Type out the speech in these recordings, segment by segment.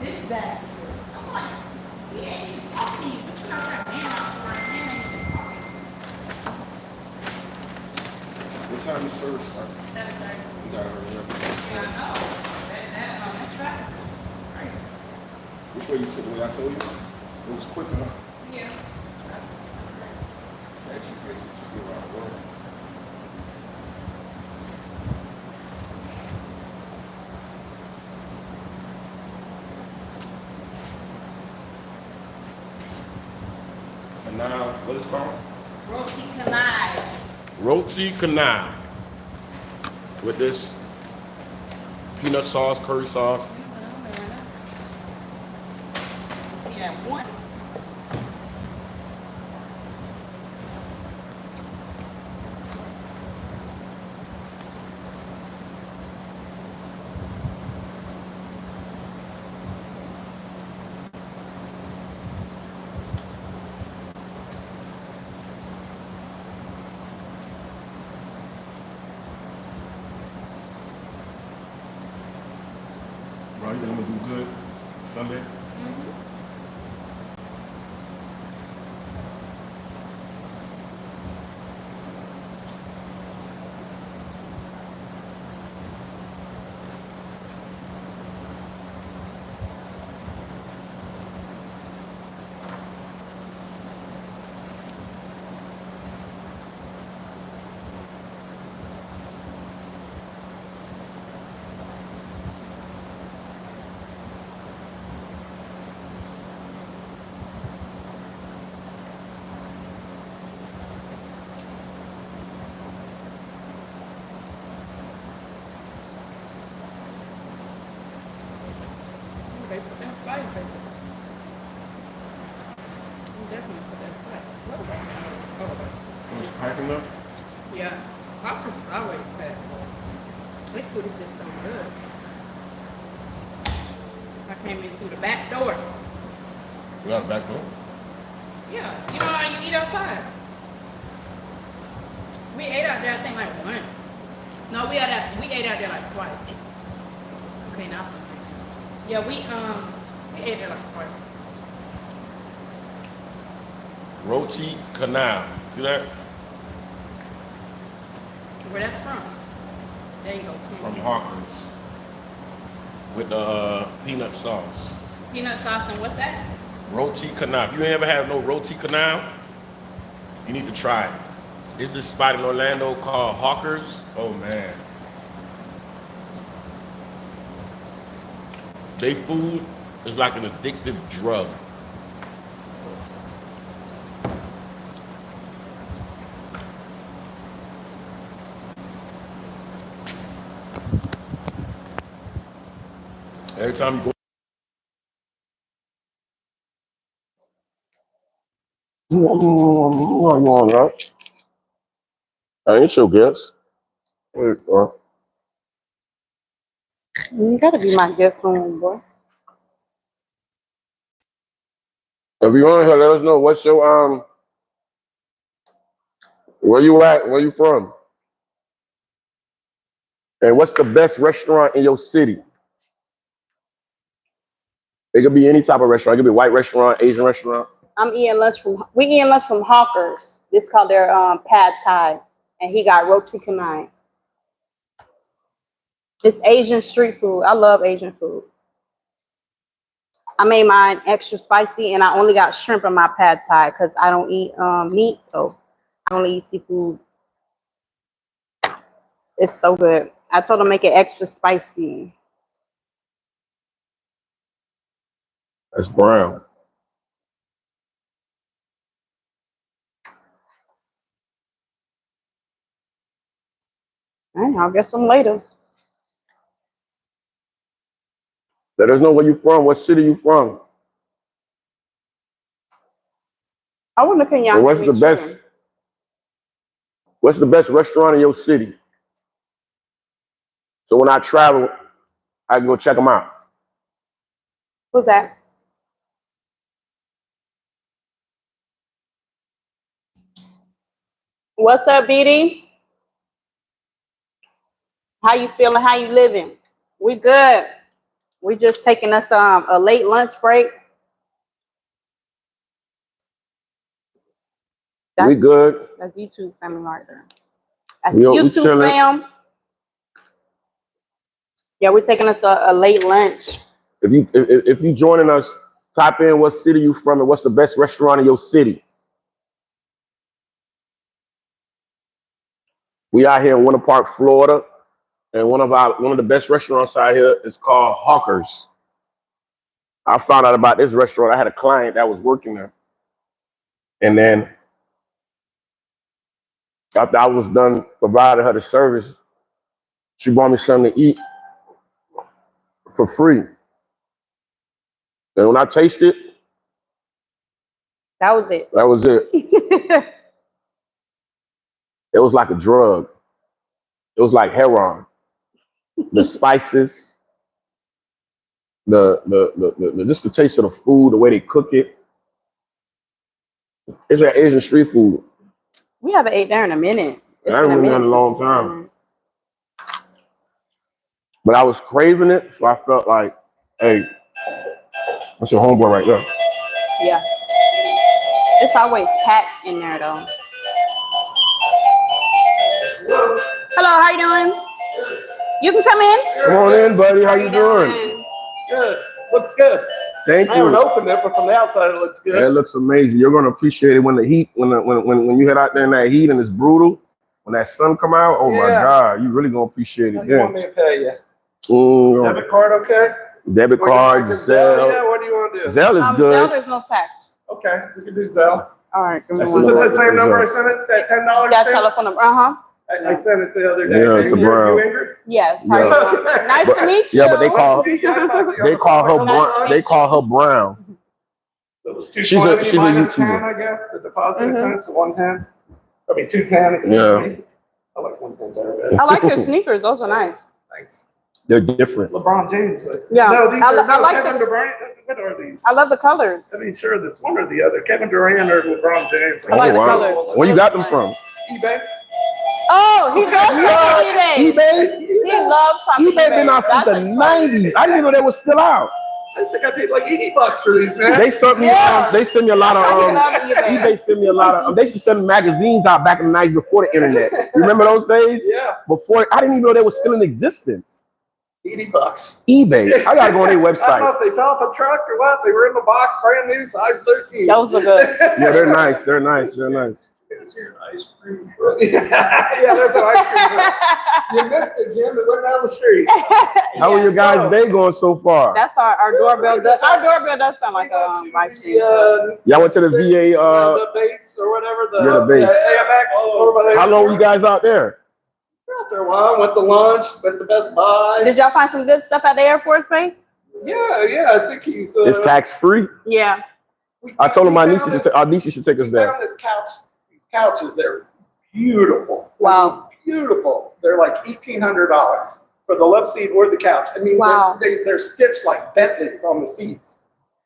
This bag. I'm like, he ain't even talking to you, but you know that man out there, right? Man ain't even talking. What time the service start? 7:30. You gotta hurry up. Yeah, I know. That traffic was crazy. Which way you took? The way I told you? It was quick enough. Yeah. That GPS took you around the world. And now, what is it called? Roti canai. Roti canai. With this peanut sauce, curry sauce. See that one? Bro, you think I'm gonna do good Sunday? They put that spice baby. Definitely put that spice. What about that? Oh, It's packing up. yeah. Crackers is always fat. Their food is just so good. I came in through the back door. You got a back door? Yeah, you know how you eat outside. We ate out there, I think, like once. No, we ate out there like twice. Okay, now something. Yeah, we ate there like twice. Roti canai. See that? Where that's from? There you go. From Harkers. With the peanut sauce. Peanut sauce and what's that? Roti canai. If you ain't ever had no roti canai, you need to try it. There's this spot in Orlando called Hawkers. Oh man. They food is like an addictive drug. Every time you go. What you want, right? I ain't your guess. Wait, You gotta be my guest room, boy. if you on here, let us know what's your where you at, where you from, and what's the best restaurant in your city. It could be any type of restaurant. It could be white restaurant, Asian restaurant. We eating lunch from Hawkers. This called their pad thai, and he got roti canai. It's Asian street food. I love Asian food. I made mine extra spicy, and I only got shrimp in my pad thai because I don't eat meat, so I only eat seafood. It's so good. I told him make it extra spicy. That's brown. All right, I'll get some later. Let us know where you from, what city you from. I want to Kenya. And what's the best restaurant in your city? So when I travel, I can go check them out. Who's that? What's up, BD? How you feeling? How you living? We good. We just taking us a late lunch break. We good. That's YouTube family right there. That's We YouTube chilling. fam. Yeah, we're taking us a late lunch. If you joining us, type in what city you from and what's the best restaurant in your city. We out here in Winter Park, Florida, and one of the best restaurants out here is called Hawkers. I found out about this restaurant. I had a client that was working there, and then after I was done providing her the service, she brought me something to eat for free. And when I tasted it, That was it. that was it. It was like a drug. It was like heroin. The spices, the just the taste of the food, the way they cook it. It's like Asian street food. We haven't ate there in a minute. I haven't been there in a long time. But I was craving it, so I felt like, hey, that's your homeboy right there. Yeah. It's always packed in there though. Hello, how you doing? You can come in. Come on in, buddy. How you doing? Good. Looks good. Thank I haven't you. opened it, but from the outside it looks good. It looks amazing. You're gonna appreciate it when the heat, when you head out there in that heat and it's brutal. When that sun come out, oh my Yeah. God, you really gonna appreciate How it. do you Yeah. want me to pay you? Mm, Debit card, okay? debit card, Yeah, Zelle. what do you want to do? Zelle is Zelle, good. there's no tax. Okay, we can do Zelle. All right, give me That's one. Is it another- the same number I sent it? That $10 That thing? telephone number. I sent it the other day. Yeah, it's a You brown. Ingrid? Yes. Yeah. How you doing? Nice to meet you. Yeah, but they call Nice to meet you. I thought you they were call her on the brown. line. They call her brown. So it was She's a- 220 she's a minus YouTuber. 10, I guess. The deposit I Mhm. sent is 110. I mean 210. Excuse Yeah. me. I like 110 better. I like your sneakers. Those are nice. Thanks. They're different. LeBron James. Yeah. No, these I are like Kevin the- Durant. What are these? I love the colors. I mean, sure, that's one or the other. Kevin Durant or LeBron James. I like the wow. colors. Where you got them from? eBay. Oh, he loves shopping eBay. eBay. He loves shopping eBay been out since That's the a- 90s. I didn't even know they were still out. I think I paid like $80 for these, man. They sent me. Yeah. They send me a lot I of. love eBay. eBay sent me a lot of. They used to send magazines out back in the 90s before the internet. You remember those days? Yeah, Before I didn't even know they were still in existence. $80. eBay. I gotta go on their I don't know website. if they fell off a truck or what. They were in the box, brand new, size 13. Those are good. Yeah, they're nice. They're nice. They're nice. Is here an ice cream truck? Yeah, there's an ice cream truck. You missed it, Jim. It went down the street. How are your guys' day going so far? That's our doorbell. Our doorbell does sound like a ice cream. Y'all went to the VA. The base or whatever. Yeah, the base. AMX over there. How long were you guys out there? Out there a while. Went to lunch. Went to Best Buy. Did y'all find some good stuff at the Air Force Base? Yeah. I think he's. It's tax free. Yeah. I told him we our found niece should take us We there. found this couch. These couches. They're beautiful. Wow. Beautiful. They're like $1,800 for the love seat or the couch. I mean, Wow. they're stitched like Bentleys on the seats.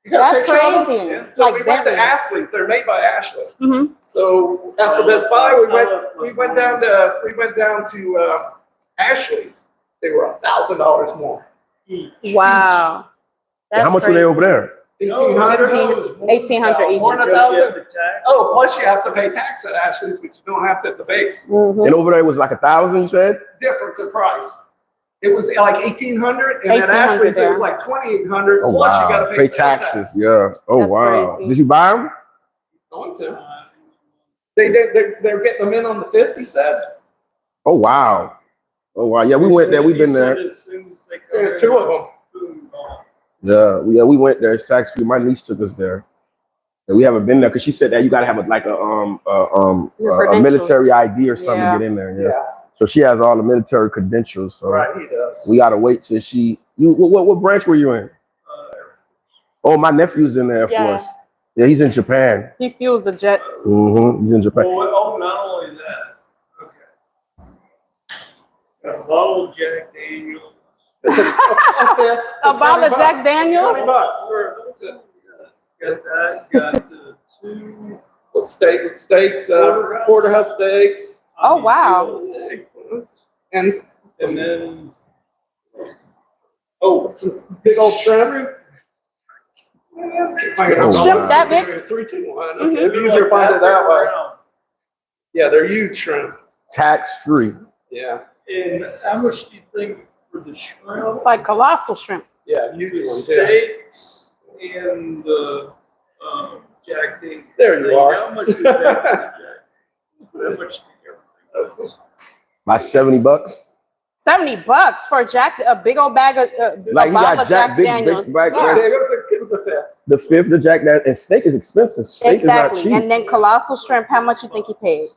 You got a That's picture of them? crazy. Yeah. It's So like we went to Bentleys. Ashley's. They're made by Ashley. Mm-hmm. So after Best Buy, we went down to Ashley's. They were $1,000 more. Wow. That's How much were they over there? 1,800 each. More than 1,000. Oh, plus you have to pay tax at Ashley's, but you don't have to at the base. Mm-hmm. And over there was like 1,000. You said? Difference in price. It was like 1,800, and at 1,800 Ashley's it was there. like 2,800. Oh plus you wow! got to Pay sales taxes. tax. Yeah. Oh That's wow! crazy. Did you buy them? Going to. They're getting them in on the 5th, he said. Oh wow! Oh wow! Yeah, we went there. We've been there. There are 2 of them. Yeah, we went there. It's tax free. My niece took us there, and we haven't been there because she said that you gotta have Your a credentials. military ID or something Yeah. to get in there. Yeah. Yeah, So she has all the military credentials. So right, he does. we gotta wait till she. You what branch were you in? Oh, my nephew's in the Air Yeah. Force. Yeah, he's in Japan. He fuels the jets. Mm-hmm. He's in Japan. Oh, not only that. Okay. Got a bottle of Jack Daniels. A bottle of Jack Daniels? $20. Got that. Got 2 Steaks, porterhouse steaks, Oh, wow. and And then Oh, some big old shrimp. Shrimp that big? 321. Okay, it'd be easier to find it that way. Yeah, they're huge shrimp. Tax-free. Yeah. And how much do you think for the shrimp? It's like colossal shrimp. Yeah, The huge ones. Yeah. steaks and the Jack Daniels. There you are. How much is that for the Jack? How much do everything else? Like $70. $70 for a big old bag of Like a he bottle got of Jack big Daniels. bag, Yeah. right? Give us a fifth. The fifth, the Jack Daniels, and steak is expensive. Steak Exactly. is not cheap. And then colossal shrimp, how much you think he paid?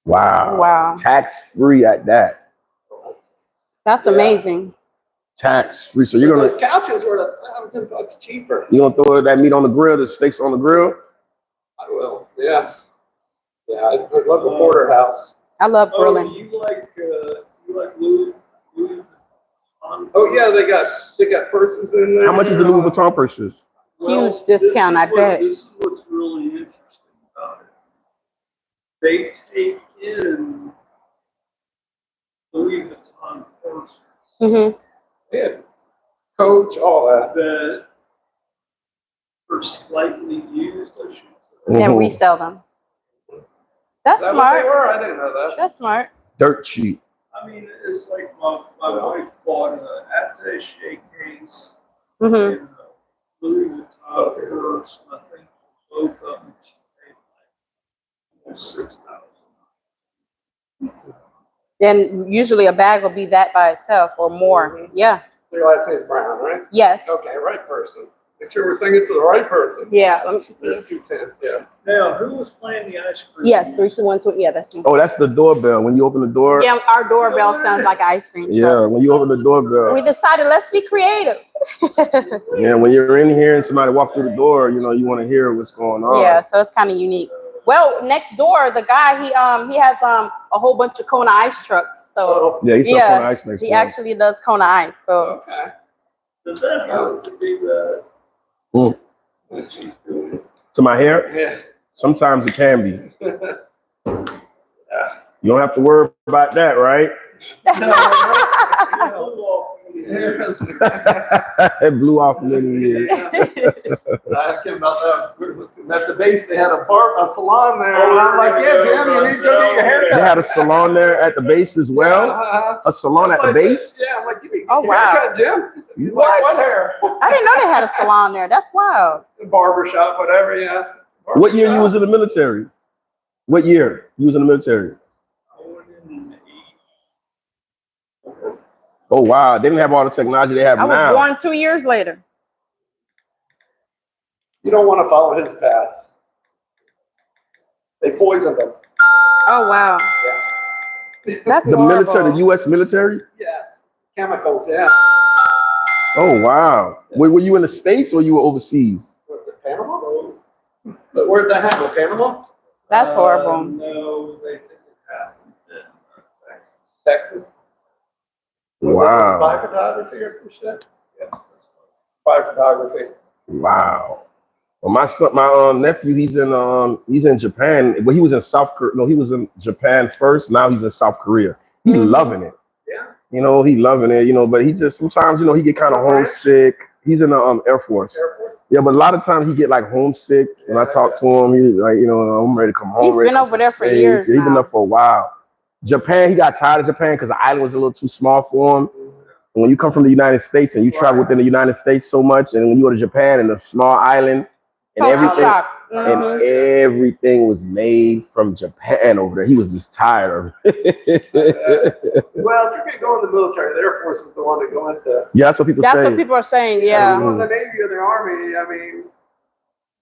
Wow. Wow. Tax-free at that. That's amazing. Tax-free. So you're Those gonna couches were $1,000 cheaper. throw that meat on the grill, the steaks on the grill? I will. Yes. Yeah, I love the porterhouse. I love Oh, grilling. you like Louis? Oh yeah, they got purses in there. How much is the Louis Vuitton purses? Huge discount, I bet. This is what's really interesting about it. They take in Louis Vuitton purses Mm-hmm. Yeah, Coach, all that. that are slightly used, I should say. And Mhm. resell them. That's Is that what they smart. were? I didn't know that. That's smart. Dirt cheap. I mean, it's like my wife bought an attaché case Mm-hmm. and a Louis Vuitton purse, and I think both of them she paid like almost $6,000. And usually a bag will be that by itself or more. Yeah. Your last name's Brown, right? Yes. Okay, right person. Make sure we're singing to the right person. Yeah. Let me see. There's 210. Yeah. Now, who was playing the ice cream? Yes. 3, 2, 1, 2. Yeah, that's me. Oh, that's the doorbell. When you open the door. Yeah, our doorbell sounds like an ice cream truck. Yeah, when you open the doorbell. We decided let's be creative. Yeah, when you're in here and somebody walks through the door, you want to hear what's going on. Yeah, so it's kind of unique. Well, next door, the guy he has a whole bunch of Kona ice trucks. So Yeah, he's yeah, on ice next he door. actually does Kona ice. So Okay. Does that have to be that? Mm. What she's doing? To my hair, Yeah. sometimes it can be. You don't have to worry about that, right? It blew off many years. I came about that. At the base, they had a salon there. And I'm like, yeah, Jim, you need to go get your hair They cut. had a salon there at the base as well. A salon at the base. Yeah, I'm like, you need Oh, your wow. haircut, Jim. He's What? like, what hair? I didn't know they had a salon there. That's wild. Barbershop, whatever, yeah. What year you was in the military? What year you was in the military? I went in the 80s. Oh wow, they didn't have all the technology they have I was now. born 2 years later. You don't want to follow his path. They poisoned him. Oh wow. That's The horrible. military, the U.S. military. Yes. Chemicals, yeah. Oh wow. Were you in the States or you were overseas? Was it Panama? But where'd that happen? Panama? That's horrible. No, they think it happened in Texas. Texas? Wow. Spy photography or some shit? Yeah. Spy photography. Wow. Well, my nephew, he's in Japan. Well, he was in South Korea. No, he was in Japan first. Now he's in South Korea. He loving it. Yeah. He loving it. But he just sometimes, he get kind of homesick. He's in the Air Force. Air Force? Yeah, but a lot of times he get like homesick. When I talk to him, he's like, I'm ready to come home. He's ready been to come over to there the for States. years Yeah, he's been now. there for a while. Japan, he got tired of Japan because the island was a little too small for him. And when you come from the United States and you travel within the United States so much, and when you go to Japan and a small island and Culture everything, shock. and Mhm. everything was made from Japan over there. He was just tired of it. Well, if you're going to go in the military, the Air Force is the one to go into. Yeah, that's what people That's say. what people are saying. If you Yeah. go in the Navy or the Army, I mean.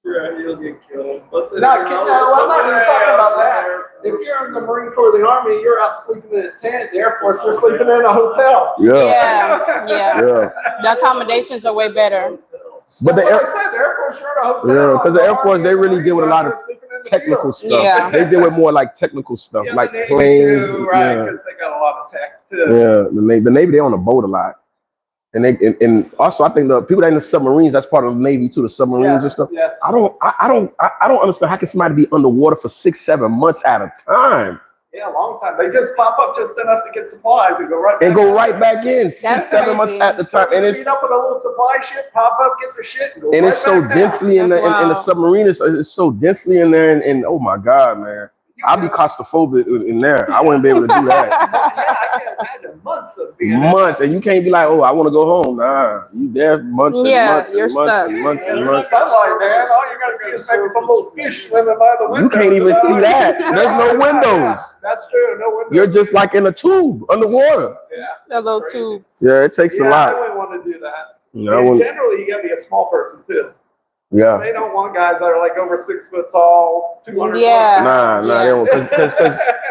Yeah, you'll get killed. But No, I'm not even talking about that. If you're in the Marine Corps or the Army, you're out sleeping in a tent. The Air Force, they're sleeping in a hotel. Yeah. Yeah. Yeah. Yeah. The accommodations are way better. But the That's what Air, I said. The Air Force, you're in a hotel. Yeah, 'cause the Air Force, Army they and the really deal with a Marines lot of are sleeping in the technical field. stuff. Yeah. They deal with more like technical stuff, Yeah, like the Navy planes. too, right? Yeah. Because they got a lot of tech too. Yeah, the Navy, they on the boat a lot, and and also I think the people that in the submarines, that's part of the Navy too, the submarines and stuff. Yes. I don't understand how can somebody be underwater for 6-7 months at a time. Yeah, a long time. They just pop up just enough to get supplies and go right. And go right back in. That's 7 months crazy. at the time, and it's meet up with a little supply ship, pop up, get their shit, and go and right it's so back down. densely in the That's in the wild. submarine. It's so densely in there, and oh my God, man, I'd be claustrophobic in there. I wouldn't be able to do that. Yeah, I can't imagine months of being in Months, and you can't be like, oh, I want to go home. Nah, you there months and Yeah, months you're and months stuck. and months and It's months. sunlight, man. All you gotta see is maybe some little fish swimming by the window. You can't even see that. There's no windows. Yeah, that's true. No windows. You're just like in a tube underwater. Yeah. That little Crazy. tube. Yeah, it takes a I lot. wouldn't want to do that. You know, I And wouldn't- generally, you gotta be a small person too. yeah. They don't want guys that are like over 6 foot tall, 200 Yeah. Nah, Yeah. they don't, because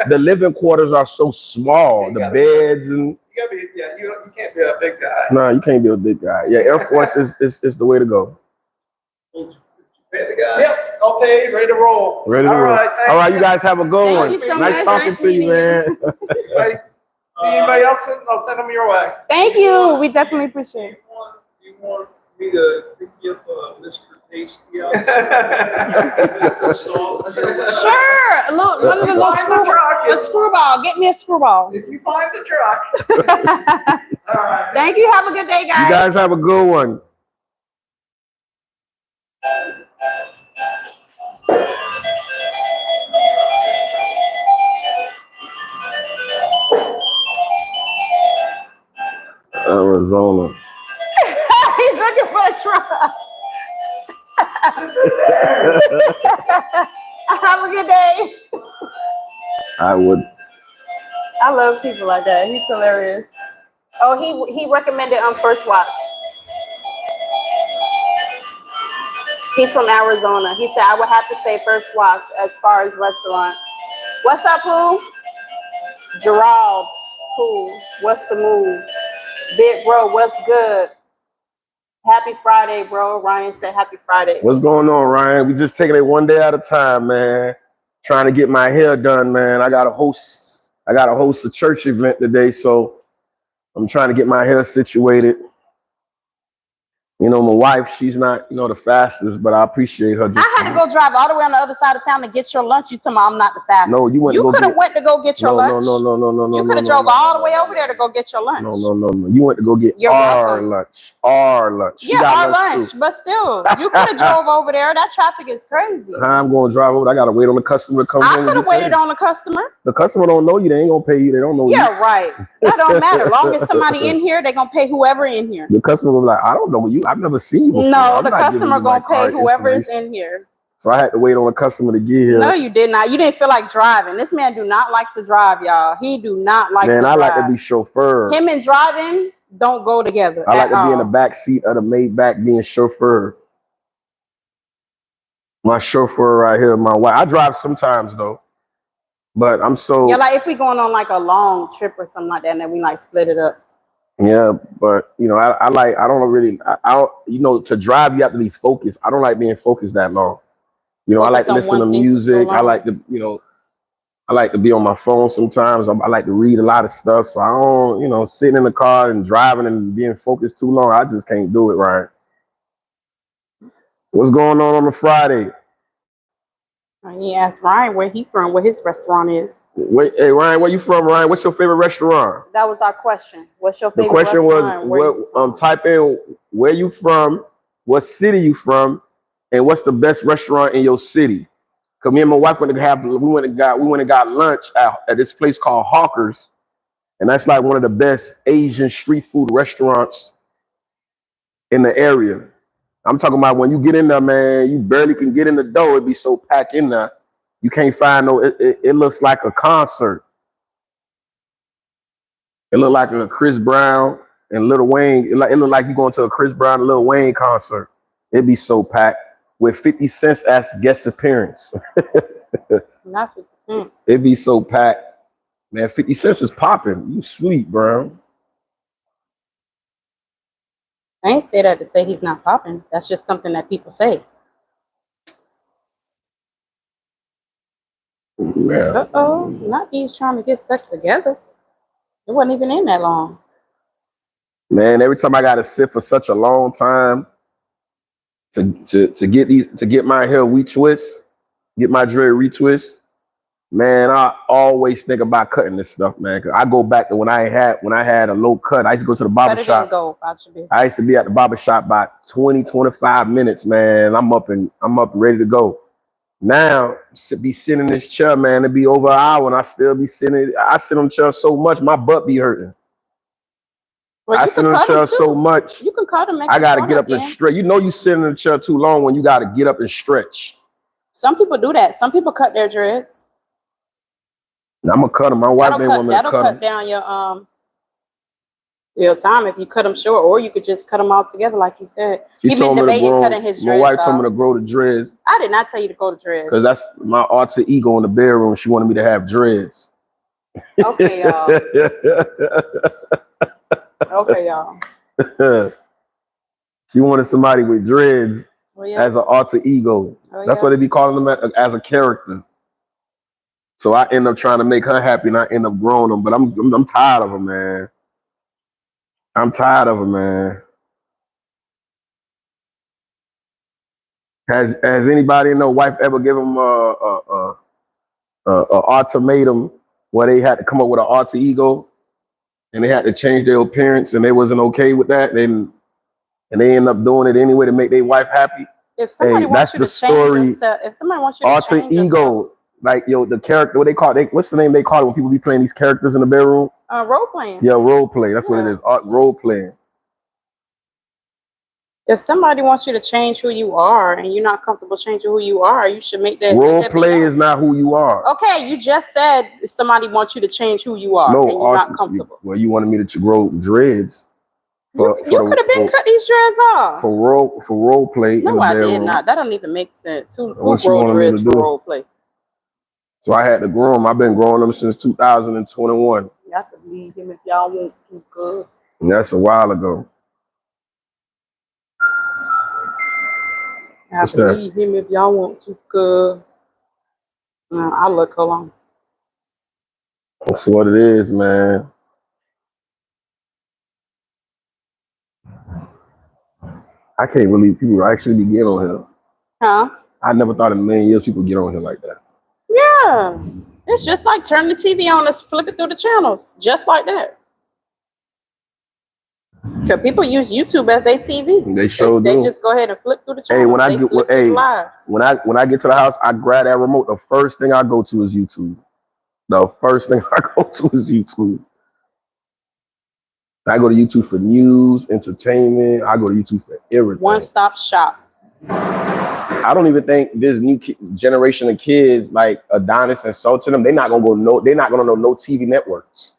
the living quarters are so small. The beds and You gotta be, yeah, you can't be a big guy. nah, you can't be a big guy. Yeah, Air Force is the way to go. Pay the guy. Yep, okay, ready to roll. Ready to All roll. right, thank All right, you guys have a good Thank one. you so Nice much. talking Nice to you, meeting man. Anybody else? I'll send them your way. Thank you. We definitely appreciate it. You want me to pick you up Mr. Tasty out? Sure. A little, one of the little a screwball. Get me a screwball. If you find the truck. All right. Thank you. Have a good day, You guys. guys have a good one. Arizona. He's looking for a truck. Have a good day. I would. I love people like that. He's hilarious. Oh, he recommended First Watch. He's from Arizona. He said I would have to say First Watch as far as restaurants. What's up, Pooh? Gerald, Pooh. What's the move? Big bro, what's good? Happy Friday, bro. Ryan said happy Friday. What's going on, Ryan? We just taking it one day at a time, man. Trying to get my hair done, man. I gotta host a church event today, so I'm trying to get my hair situated. You know, my wife, she's not, the fastest, but I appreciate her. I had to go drive all the way on the other side of town to get your lunch. You told me I'm not the fastest. No, you went to You go could have get- went to go get your lunch. No. You could have drove all the way over there to go get your lunch. No. You went to go get You're our welcome. lunch. Our lunch. She Yeah, got our lunch, too. but still, you could have drove over there. That traffic is crazy. I'm going to drive over. I got to wait on the customer to come I in. could have waited on the customer. The customer don't know you. They ain't going to pay you. They don't know Yeah, you. right. That don't matter. Long as somebody in here, they're gonna pay whoever in here. The customer will be like, I don't know you. I've never seen you before. No, I'm the not giving customer you my gonna pay card whoever is information. in here. So I had to wait on the customer to get here. No, you did not. You didn't feel like driving. This man do not like to drive, y'all. He do not like Man, to I drive. like to be chauffeur. Him and driving don't go together. I like at to be in all. the back seat of the Maybach being chauffeur. My chauffeur right here, my wife. I drive sometimes though, but I'm so Yeah, like if we going on like a long trip or something like that, and then we like split it up. yeah. But I don't to drive you have to be focused. I don't like being focused that long. I like to Focus listen on to one thing for so music. I long. like to I like to be on my phone sometimes. I like to read a lot of stuff. So I don't, sitting in the car and driving and being focused too long. I just can't do it, right? What's going on a Friday? And he asked Ryan where he from, where his restaurant is. Wait, hey Ryan, where you from, Ryan? What's your favorite restaurant? That was our question. What's your The favorite question restaurant? was, Where you from? type in where you from, what city you from, and what's the best restaurant in your city. Cause me and my wife went and got lunch at this place called Hawkers, and that's like one of the best Asian street food restaurants in the area. I'm talking about when you get in there, man, you barely can get in the door. It be so packed in there, you can't find no. It looks like a concert. It looked like a Chris Brown and Lil Wayne. It looked like you going to a Chris Brown and Lil Wayne concert. It'd be so packed with 50 Cent as guest appearance. Not 50 Cent. It'd be so packed. Man, 50 Cent is popping. You sleep, bro. I ain't say that to say he's not popping. That's just something that people say. Yeah. Not these trying to get stuck together. It wasn't even in that long. Man, every time I gotta sit for such a long time to get my hair retwist, get my dread retwist, Man, I always think about cutting this stuff, man. 'Cause I go back to when I had a low cut. I used to go to the barber Cut it shop. and go about your business. I used to be at the barber shop about 20, 25 minutes, man. I'm up ready to go. Now, should be sitting in this chair, man. It'd be over an hour and I still be sitting. I sit on the chair so much, my butt be hurting. Well, I you sit can on the cut chair them so too. much. You can cut them. I gotta get up and stretch. You know, you sit in the chair too long when you gotta get up and stretch. Some people do that. Some people cut their dreads. Now, I'm gonna cut them. My wife didn't want me to That'll cut cut them. down your time if you cut them short, or you could just cut them all together, like you said. She He been told me to debating grow. cutting his My dreads wife told me off. to grow the dreads I did not tell you to go to dreads. because that's my alter ego in the bedroom. She wanted me to have dreads. Okay, y'all. Okay, y'all. She wanted somebody with dreads Well, yeah. as an alter ego. Oh, That's yeah. what they be calling them as a character. So I end up trying to make her happy, and I end up growing them. But I'm tired of them, man. I'm tired of them, man. Has anybody in their wife ever given them a ultimatum where they had to come up with an alter ego and they had to change their appearance and they wasn't okay with that, and they end up doing it anyway to make their wife happy? If somebody wants you to change yourself, if somebody wants you to Alter change ego, yourself, like the character, what they call it? What's the name they call it when people be playing these characters in the bedroom? role playing. Yeah, role play. That's what it is. Role playing. If somebody wants you to change who you are and you're not comfortable changing who you are, you should make that. Role play is not who you are. Okay, you just said if somebody wants you to change who you are and you're not comfortable. Well, you wanted me to grow dreads. You could have been cut these dreads off. For role play. No, I did not. That don't even make sense. Who What you grow wanted me dreads to for do? role play? So I had to grow them. I've been growing them since 2021. Y'all can leave him if y'all want to. Good. And that's a while ago. I can leave him if y'all want to. Good. I'll look. Hold on. That's what it is, man. I can't believe people actually be getting on here. Huh? I never thought in a million years people get on here like that. Yeah. It's just like turning the TV on and flipping through the channels. Just like that. So people use YouTube as their TV. They sure They do. just go ahead and flip through the channels. Hey, when I get to the house, I grab that remote. The first thing I go to is YouTube. The first thing I go to is YouTube. I go to YouTube for news, entertainment. I go to YouTube for everything. One-stop shop. I don't even think this new generation of kids like Adonis and Sultan them. They're not gonna know no TV networks.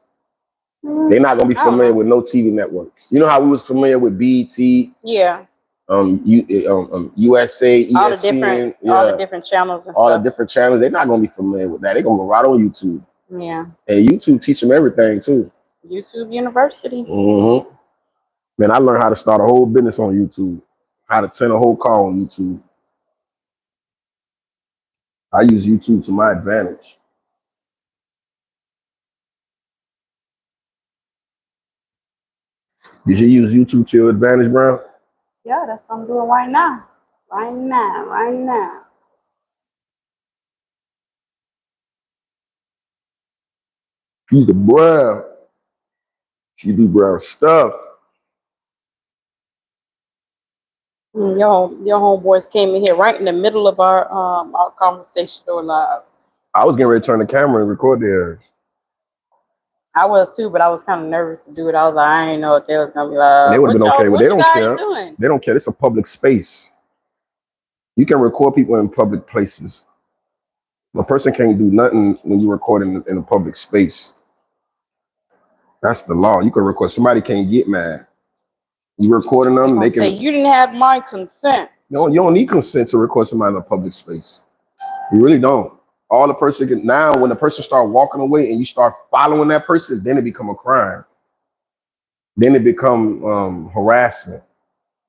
They're not gonna be familiar with no TV networks. You know how we was familiar with BET? Yeah. USA, ESPN, all the different channels and all stuff. the different channels. They're not gonna be familiar with that. They're gonna go right on YouTube. Yeah. And YouTube teach them everything too. YouTube University. Mm-hmm. Man, I learned how to start a whole business on YouTube. How to turn a whole car on YouTube. I use YouTube to my advantage. Did you use YouTube to your advantage, Brown? Yeah, that's what I'm doing right now. Right now. She's the Brown. She do Brown stuff. Your homeboys came in here right in the middle of our conversation or live. I was getting ready to turn the camera and record theirs. I was too, but I was kind of nervous to do it. I was like, I didn't know if they was gonna be like. They would have been okay, but they don't care. Doing? They don't care. It's a public space. You can record people in public places. A person can't do nothing when you record in a public space. That's the law. You can record. Somebody can't get mad. You recording them, they can say you didn't have my consent. No, you don't need consent to record somebody in a public space. You really don't. All the person can now, when the person start walking away and you start following that person, then it become a crime. Then it become harassment.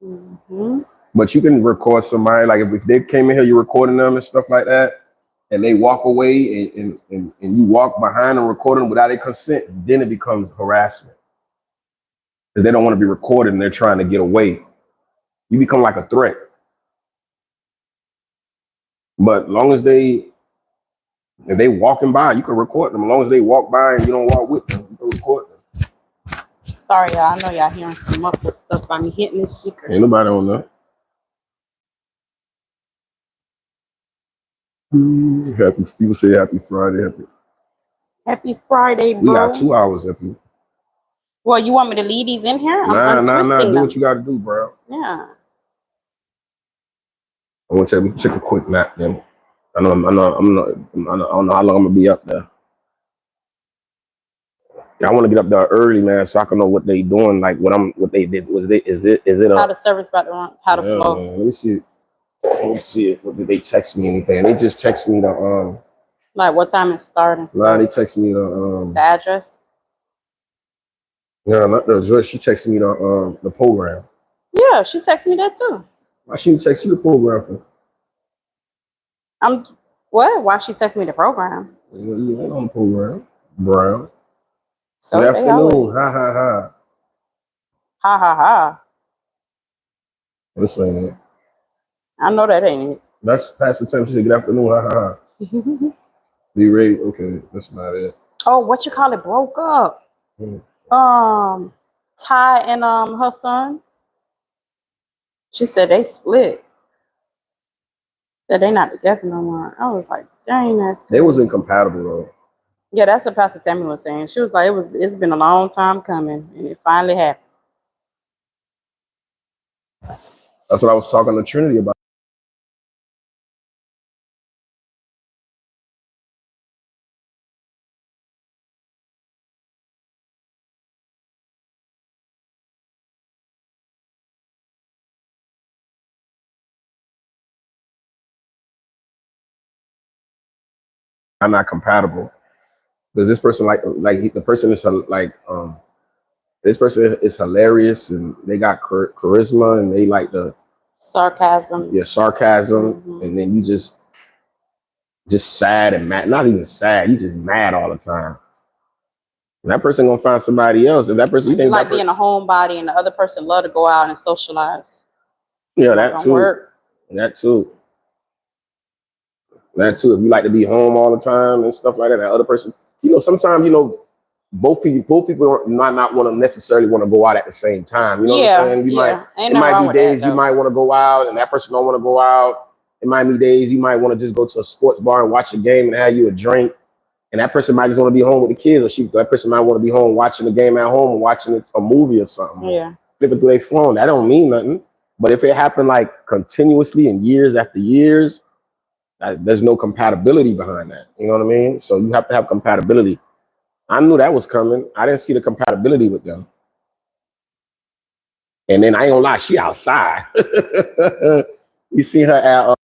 Mm-hmm. But you can record somebody, like if they came in here, you're recording them and stuff like that, and they walk away and you walk behind them recording them without their consent, then it becomes harassment. Because they don't want to be recorded and they're trying to get away. You become like a threat. But long as they If they walking by, you can record them. As long as they walk by and you don't walk with them, you can record them. Sorry, y'all. I know y'all hearing some muffled stuff by me hitting this speaker. Ain't nobody on that. Happy. People say happy Friday. Happy Friday, We got bro. 2 hours, happy. Well, you want me to leave these in here? I'm Nah. untwisting Do them. what you got to do, bro. Yeah. I want to take a quick nap, then. I don't know how long I'm gonna be up there. I want to get up there early, man, so I can know what they doing, like what they did. Is it How a the service about to run, how to yeah, flow. man. Let me see. Let me see it. What did they text me anything? They just text me the Like what time it's starting nah, they stuff. text me The address. yeah, not the address. She texted me the program. Yeah, she texted me that too. Why she text you the program for? I'm what? Why she texted me the program? You ain't on the program. Brown. So Good they afternoon. always Ha ha ha. ha ha ha. Listen, I know that ain't that's past the time. She said good afternoon. Ha ha ha. it. Be ready. Okay, that's not it. Oh, what you call it broke up. Hmm. Ty and her son. She said they split. Said they not together no more. I was like, dang, that's They crazy. was incompatible though. Yeah, that's what Pastor Tammy was saying. She was like, it's been a long time coming and it finally happened. That's what I was talking to Trinity about. I'm not compatible because this person the person is like this person is hilarious and they got charisma and they like the Sarcasm. sarcasm Mhm. and then you just sad and mad. Not even sad. You just mad all the time. And that person gonna find somebody else. If that person, you You think like that being person, a homebody and the other person love to go out and socialize. yeah, Not that gonna too, work. that too, that too. If you like to be home all the time and stuff like that, that other person, sometimes both people might not want to necessarily want to go out at the same time. You know what I'm Yeah, saying? yeah. Ain't It nothing might wrong be with that days you though. might want to go out and that person don't want to go out. It might be days you might want to just go to a sports bar and watch a game and have you a drink. And that person might just want to be home with the kids, or that person might want to be home watching the game at home or watching a movie or something. Yeah. Flipping through their phone. That don't mean nothing. But if it happened like continuously and years after years, there's no compatibility behind that. You know what I mean? So you have to have compatibility. I knew that was coming. I didn't see the compatibility with them. And then I ain't gonna lie, she outside. You see her at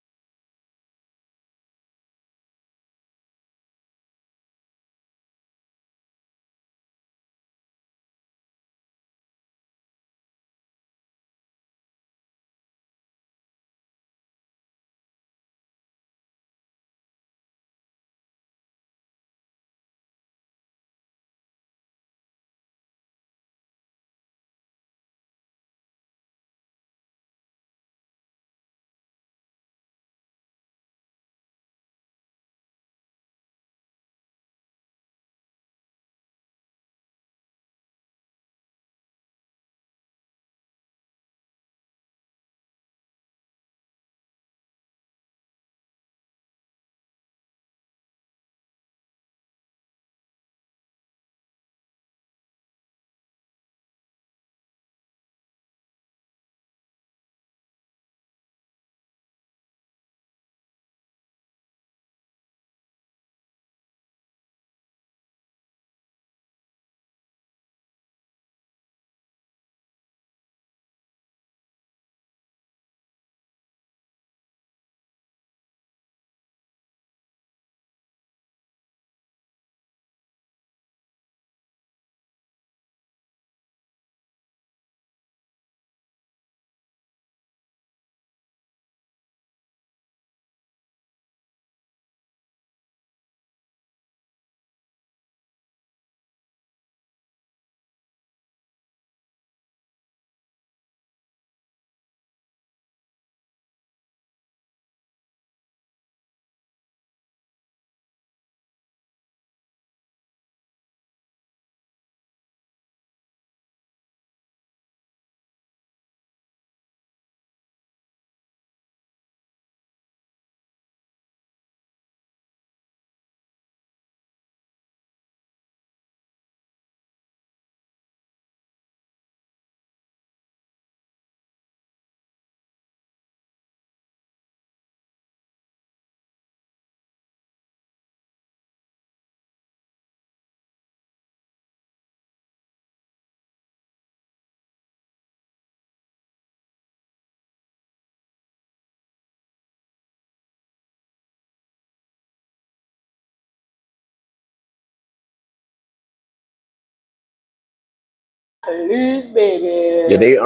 Please, baby. Yeah, they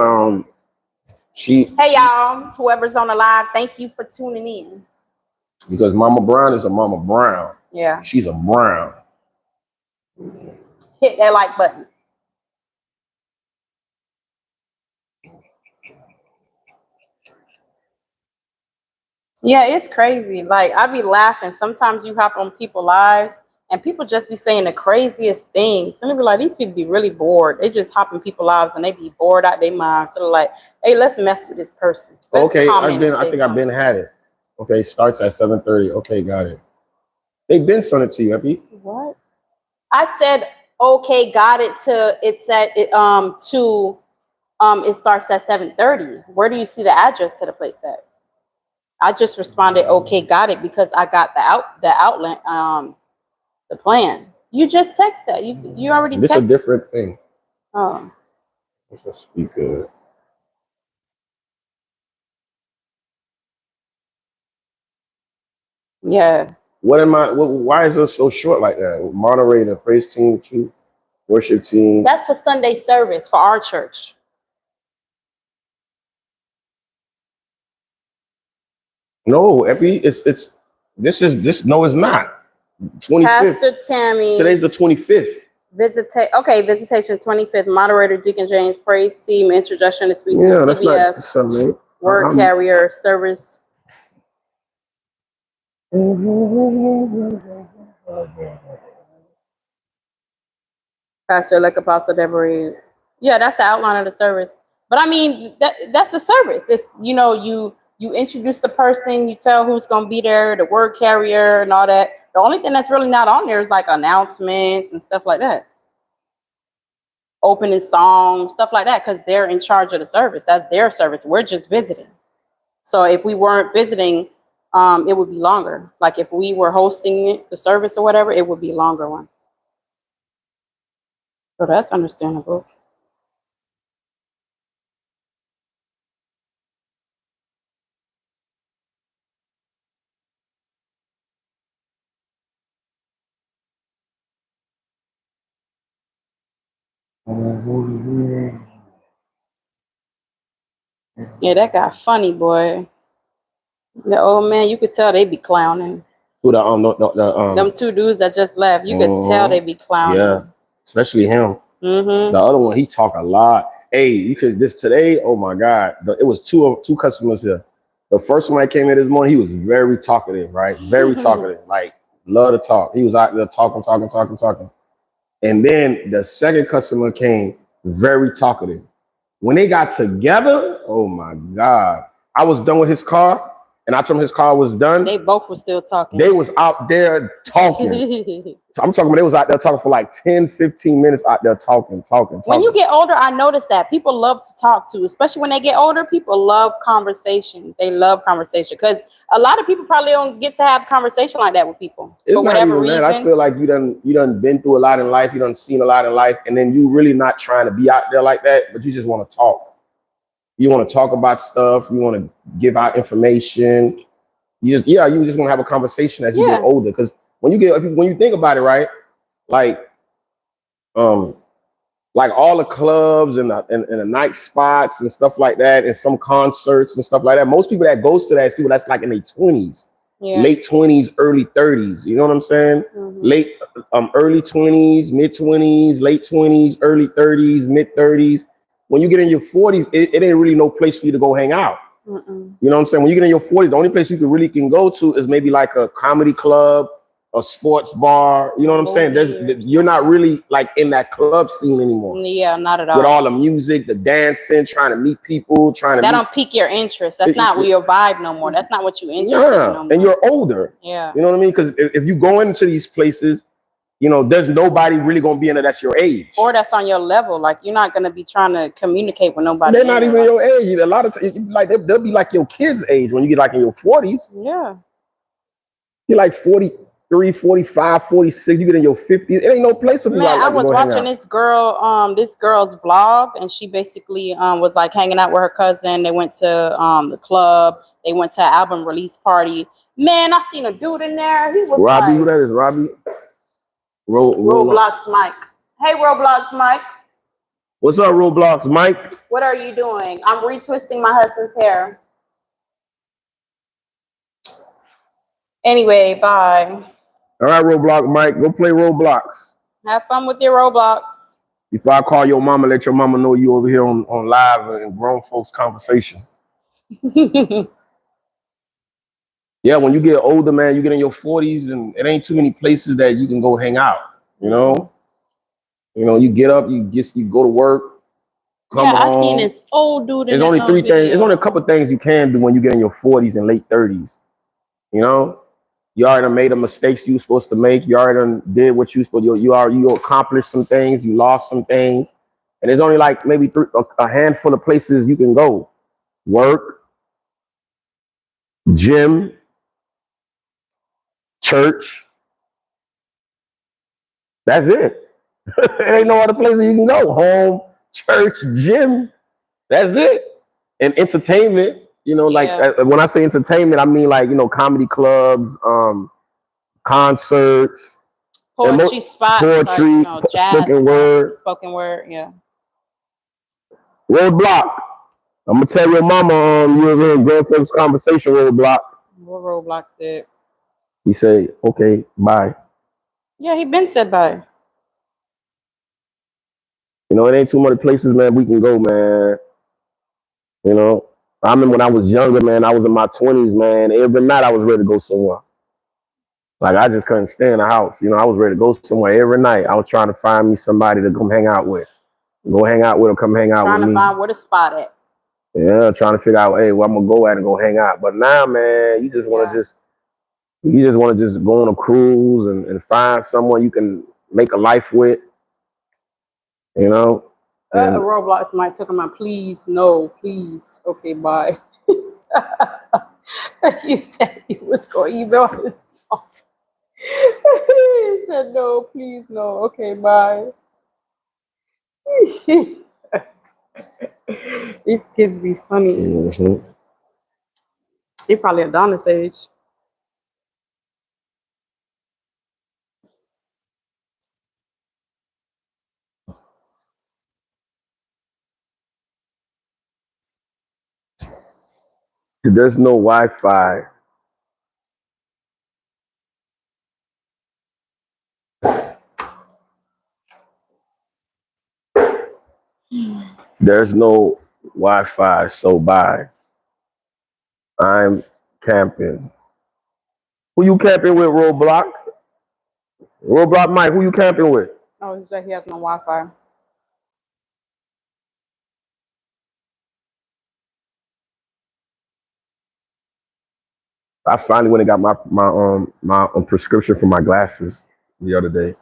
Hey y'all, whoever's on the live, thank you for tuning in. because Mama Brown is a Mama Brown. Yeah, She's a Brown. hit that like button. Yeah, it's crazy. Like I be laughing. Sometimes you hop on people's lives and people just be saying the craziest things. And they be like, these people be really bored. They just hop in people's lives and they be bored out their mind. So they're like, hey, let's mess with this person. Let's Okay, comment and I say think I've been something. had it. Okay, starts at 7:30. Okay, got it. They've been sending it to you, Eppie. What? I said, okay, got it to it said it to it starts at 7:30. Where do you see the address to the place at? I just responded, okay, got it, because I got the outlet, the plan. You just text that. You already This text. a different thing. Oh, It's a speaker. yeah. Why is it so short like that? Moderator, praise team, chief, worship team. That's for Sunday service for our church. No, Eppie, this no, it's not. 25th. Pastor Tammy. Today's the 25th. Visitation 25th. Moderator Deacon James, praise team, introduction to speech, Yeah, that's not TBF, something. word carrier, service. Pastor elect Apostle Deborah. Yeah, that's the outline of the service. But I mean, that's the service. It's you introduce the person, you tell who's gonna be there, the word carrier and all that. The only thing that's really not on there is like announcements and stuff like that. Opening song, stuff like that, because they're in charge of the service. That's their service. We're just visiting. So if we weren't visiting, it would be longer. Like if we were hosting it, the service or whatever, it would be a longer one. So that's understandable. Yeah, that got funny, boy. The old man, you could tell they be clowning. Who the Them two dudes that just left, you could tell they be clowning. Yeah, especially him. Mm-hmm. The other one, he talk a lot. Hey, you could this today. Oh my God, it was two customers here. The first one that came in this morning, he was very talkative, right? Very talkative, like love to talk. He was out there talking. And then the second customer came, very talkative. When they got together, oh my God, I was done with his car, and I told him his car was done. They both were still talking. They was out there talking. So I'm talking about they was out there talking for like 10, 15 minutes out there talking. When you get older, I noticed that people love to talk to, especially when they get older, people love conversation. They love conversation because a lot of people probably don't get to have conversation like that with people for whatever reason. I feel like you done been through a lot in life, you done seen a lot in life, and then you really not trying to be out there like that, but you just want to talk. You want to talk about stuff, you want to give out information. You just want to have a conversation as you get older. Because when you think about it, right, like all the clubs and the night spots and stuff like that, and some concerts and stuff like that. Most people that goes to that, people that's like in their 20s, late 20s, early 30s. You know what I'm saying? Mm-hmm. Early 20s, mid 20s, late 20s, early 30s, mid 30s. When you get in your 40s, it ain't really no place for you to go hang out. Mm-mm. You know what I'm saying? When you get in your 40s, the only place you can go to is maybe like a comedy club, a sports bar. You know what I'm saying? You're not really like in that club scene anymore. Yeah, not at all. With all the music, the dancing, trying to meet people, that don't pique your interest. That's not your vibe no more. That's not what you're interested in no more. And you're older. Yeah. You know what I mean? Because if you go into these places, there's nobody really gonna be in there that's your age. Or that's on your level. Like you're not gonna be trying to communicate with nobody. They're not even your age. A lot of times, like they'll be like your kids' age when you get like in your 40s. Yeah. You're like 43, 45, 46. You get in your 50s. It ain't no place for people. Man, I was watching this girl's vlog, and she basically was like hanging out with her cousin. They went to the club. They went to an album release party. Man, I seen a dude in there. He was Robbie. Who that is? Robbie. Roblox Mike. Hey, Roblox Mike. What's up, Roblox, Mike? What are you doing? I'm retwisting my husband's hair. Anyway, bye. All right, Roblox, Mike, go play Roblox. Have fun with your Roblox. Before I call your mama, let your mama know you over here on live and grown folks conversation. Yeah, when you get older, man, you get in your 40s, and it ain't too many places that you can go hang out. You know, you get up, you go to work, come yeah, home. I seen this old dude in There's only three things. There's only a couple things you can do when you get in your 40s and late 30s. You know, you already made the mistakes you were supposed to make. You already did what you supposed to. You accomplished some things. You lost some things, and there's only like maybe a handful of places you can go: work, gym, church. That's it. There ain't no other places you can go. Home, church, gym. That's it. And entertainment, when I say entertainment, I mean like, comedy clubs, concerts, poetry spots, poetry, like, jazz spoken word, yeah. Roadblock. I'm gonna tell your mama you were in grown folks conversation, Roadblock. What Roadblock said? He said, okay, bye. Yeah, he been said bye. It ain't too many places, man, we can go, man. I remember when I was younger, man, I was in my 20s, man. Every night I was ready to go somewhere. Like, I just couldn't stay in the house. I was ready to go somewhere every night. I was trying to find me somebody to come hang out with. Go hang out with or come hang out with me. Trying to find where to spot at. Yeah, trying to figure out, hey, where I'm going to go at and go hang out. But now, man, you just want to just go on a cruise and find someone you can make a life with, Roblox might took him out. Please, no, please. Okay, bye. You said he was going to email his mom. He said, no, please, no. Okay, bye. These kids be funny. Mm-hmm. They probably Adonis age. There's no Wi-Fi. There's no Wi-Fi, so bye. I'm camping. Who you camping with, Roblox? Roblox Mike, who you camping with? Oh, he said he has no Wi-Fi. I finally went and got my prescription for my glasses the other day.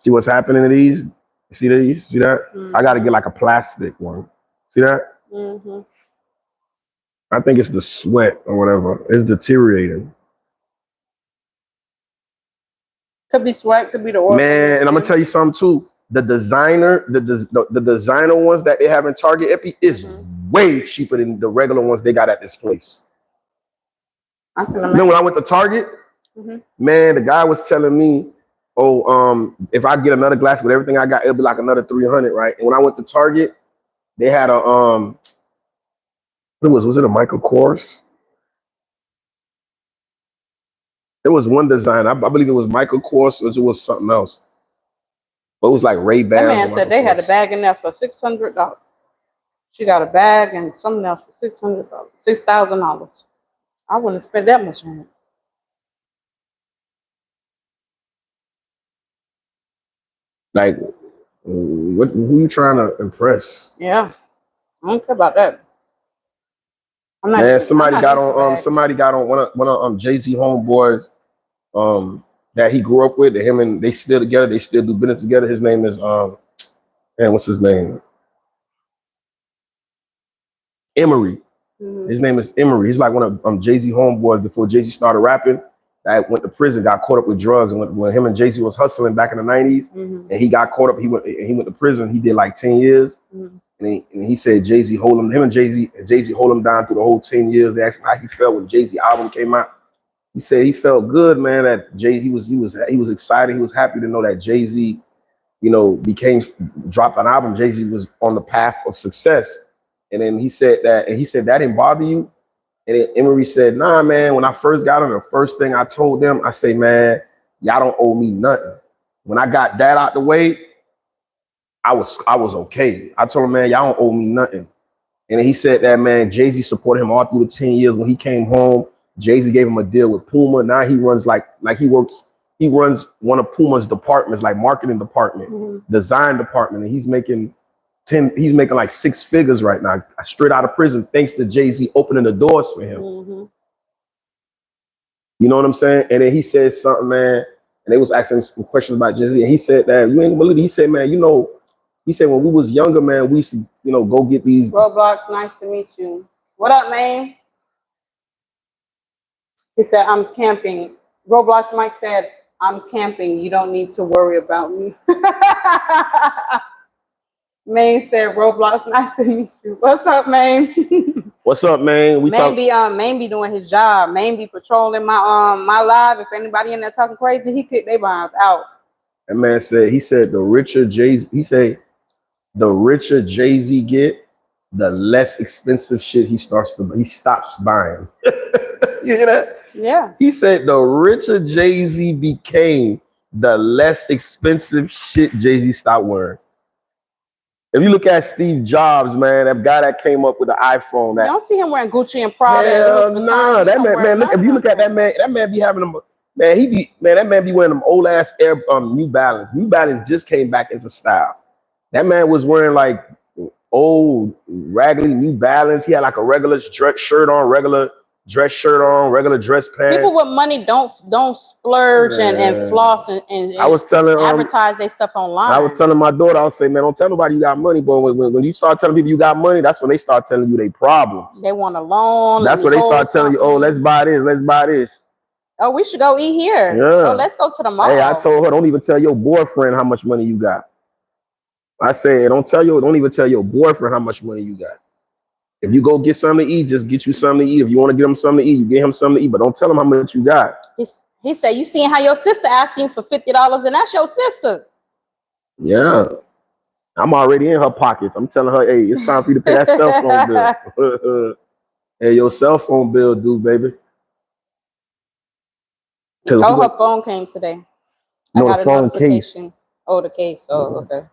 See what's happening to these? See these? See that? I got to get like a plastic one. See that? I think it's the sweat or whatever. It's deteriorating. Could be sweat, could be the oil. Man, and I'm gonna tell you something too. The designer ones that they have in Target Epi is way cheaper than the regular ones they got at this place. Then when I went to Target, man, the guy was telling me, if I get another glass with everything I got, it'll be like another $300, right? And when I went to Target, they had a was it a Michael Kors? There was one design. I believe it was Michael Kors, or it was something else. But it was like Ray-Ban. That man said they had a bag in there for $600. She got a bag and something else for $600, $6,000. I wouldn't spend that much on it. Like, who you trying to impress? Yeah, I don't care about that. Man, somebody got on one of Jay-Z homeboys that he grew up with. Him and they still together. They still do business together. His name is what's his name? Emery. His name is Emery. He's like one of Jay-Z homeboys before Jay-Z started rapping. That went to prison, got caught up with drugs, and when him and Jay-Z was hustling back in the '90s, and he got caught up. He went to prison. He did like 10 years. And he said Jay-Z hold him. Him and Jay-Z hold him down through the whole 10 years. They asked him how he felt when Jay-Z album came out. He said he felt good, man. That he was excited. He was happy to know that Jay-Z, became dropped an album. Jay-Z was on the path of success. And then he said that didn't bother you. And then Emery said, nah, man, when I first got him, the first thing I told them, I say, man, y'all don't owe me nothing. When I got that out the way, I was okay. I told him, man, y'all don't owe me nothing. And then he said that, man, Jay-Z supported him all through the 10 years. When he came home, Jay-Z gave him a deal with Puma. Now he runs he runs one of Puma's departments, like marketing department, design department. And he's making like 6 figures right now, straight out of prison, thanks to Jay-Z opening the doors for him. You know what I'm saying? And then he said something, man, and they was asking some questions about Jay-Z. And he said that, you ain't gonna believe it. He said, man, he said when we was younger, man, we used to, go get these. Roblox, nice to meet you. What up, man? He said, I'm camping. Roblox Mike said, I'm camping. You don't need to worry about me. Maine said, Roblox, nice to meet you. What's up, Maine? What's up, man? Maine be doing his job. Maine be patrolling my live. If anybody in there talking crazy, he kick their behinds out. That man said, the richer Jay-Z get, the less expensive shit he stops buying. You hear that? Yeah. He said the richer Jay-Z became, the less expensive shit Jay-Z stopped wearing. If you look at Steve Jobs, man, that guy that came up with the iPhone, you don't see him wearing Gucci and Prada. Hell nah, that man. Look, if you look at that man be having them. Man, that man be wearing them old ass New Balance. New Balance just came back into style. That man was wearing like old raggedy New Balance. He had like a regular dress shirt on, regular dress pants. People with money don't splurge and floss and I was telling advertise their stuff online. I was telling my daughter, I was saying, man, don't tell nobody you got money, but when you start telling people you got money, that's when they start telling you they problems. They want a loan. That's when they start telling you, oh, let's buy this. Oh, we should go eat here. Yeah. Oh, let's go to the mall. Hey, I told her, don't even tell your boyfriend how much money you got. I said, don't even tell your boyfriend how much money you got. If you go get something to eat, just get you something to eat. If you want to get him something to eat, you get him something to eat, but don't tell him how much you got. He said, you seen how your sister asked you for $50 and that's your sister. Yeah. I'm already in her pockets. I'm telling her, hey, it's time for you to pay that cell phone bill. Hey, your cell phone bill due, baby. Oh, her phone came today. No, I got a notification. Case. Oh, the case. Oh, okay.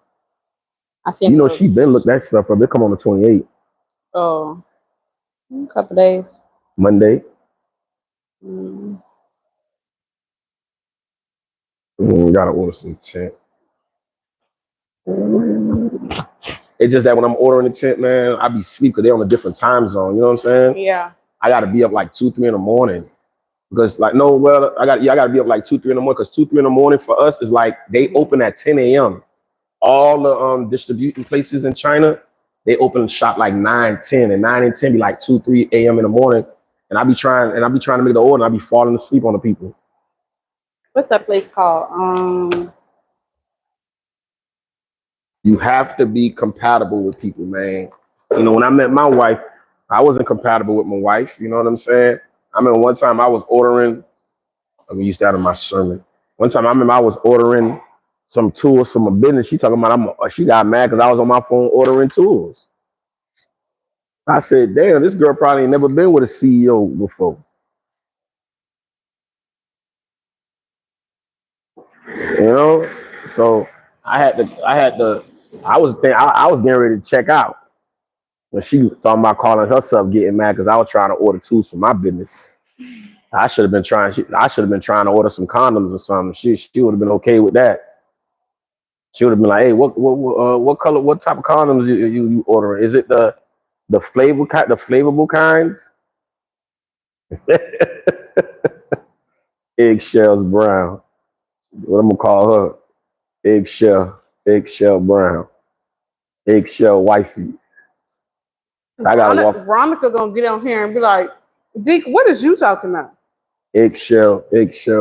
I see. She been looked that stuff up. They come on the 28th. Oh, a couple days. Monday. Gotta order some tent. It's just that when I'm ordering the tent, man, I be sleep because they're on a different time zone. You know what I'm saying? Yeah. I gotta be up like 2, 3 in the morning. Because I gotta be up like 2, 3 in the morning because 2, 3 in the morning for us is like they open at 10 a.m. All the distributing places in China, they open shop like 9, 10, and 9 and 10 be like 2, 3 a.m. in the morning. And I be trying to make the order and I be falling asleep on the people. What's that place called? You have to be compatible with people, man. When I met my wife, I wasn't compatible with my wife. You know what I'm saying? I remember one time I was ordering, let me use that in my sermon. One time I remember I was ordering some tools from a business. She talking about she got mad because I was on my phone ordering tools. I said, damn, this girl probably ain't never been with a CEO before. So I was getting ready to check out when she thought about calling herself getting mad because I was trying to order tools for my business. I should have been trying to order some condoms or something. She would have been okay with that. She would have been like, hey, what color, what type of condoms you ordering? Is it the flavorable kinds? Eggshells brown. What I'm gonna call her? Eggshell brown. Eggshell wifey. Veronica gonna get on here and be like, Deke, what is you talking about? Eggshell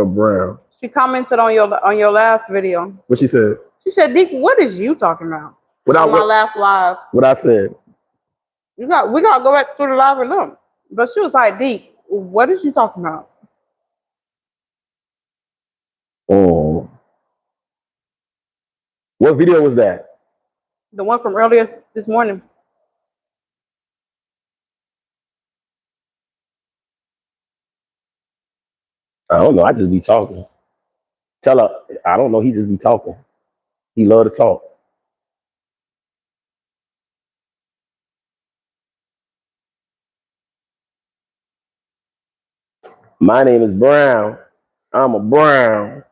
brown. She commented on your last video. What she said? She said, Deke, what is you talking about? On my last live. What I said? We gotta go back through the live and look. But she was like, Deke, what is you talking about? Oh. What video was that? The one from earlier this morning. I don't know. I just be talking. Tell her, I don't know. He just be talking. He love to talk. My name is Brown. I'm a Brown.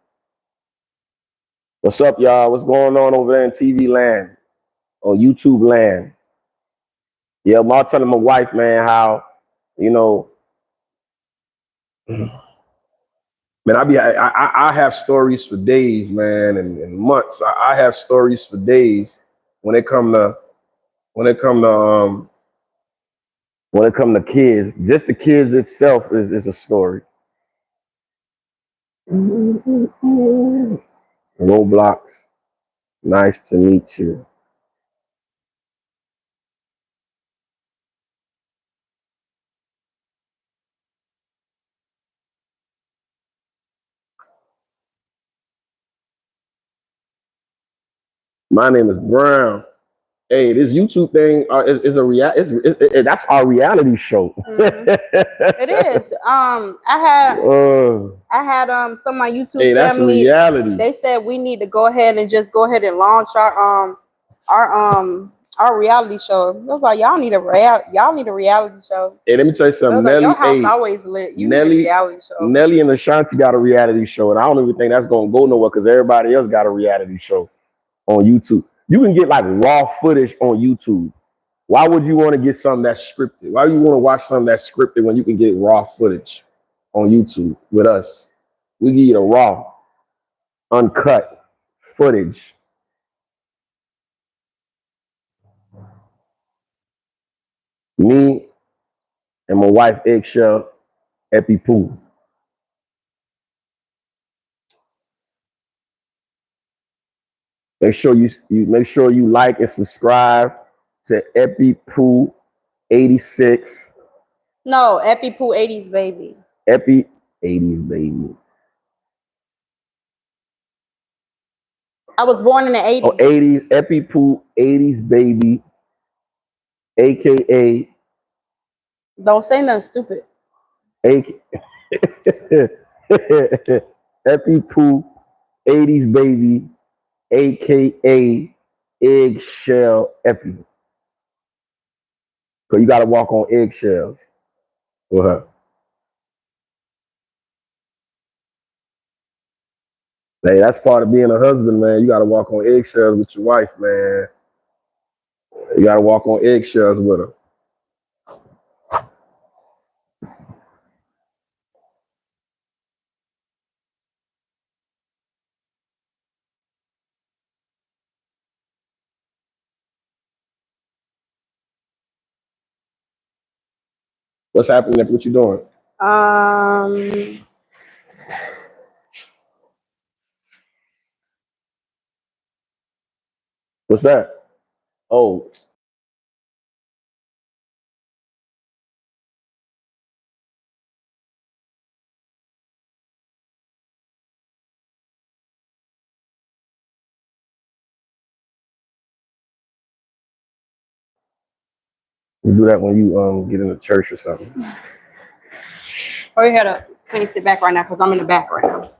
What's up, y'all? What's going on over there in TV land or YouTube land? Yeah, I'm all telling my wife, man, how, you know, man, I have stories for days, man, and months. I have stories for days when it come to when it come to when it come to kids. Just the kids itself is a story. Roblox, nice to meet you. My name is Brown. Hey, this YouTube thing is a that's our reality show. It is. I had some of my YouTube Hey, that's family. reality. They said we need to go ahead and launch our reality show. It was like y'all need a reality show. Hey, let me tell you It was something. like Nelly, your house hey, always lit. You need a reality show. Nelly and Ashanti got a reality show, and I don't even think that's gonna go nowhere because everybody else got a reality show on YouTube. You can get like raw footage on YouTube. Why would you want to get something that's scripted? Why do you want to watch something that's scripted when you can get raw footage on YouTube with us? We give you the raw, uncut footage. Me and my wife, Eggshell, Eppiepooh. Make sure you like and subscribe to Eppiepooh 86. No, Eppiepooh 80s baby. Epi 80s baby. I was born in the 80s. Oh, 80s Eppiepooh 80s baby, aka Don't say nothing stupid. Eppiepooh 80s baby, aka Eggshell Epi. So you gotta walk on eggshells with her. Hey, that's part of being a husband, man. You gotta walk on eggshells with your wife, man. You gotta walk on eggshells with her. What's happening? What you doing? What's that? Oh, you do that when you get into church or something. Oh, your head up. Can't sit back right now because I'm in the back right now.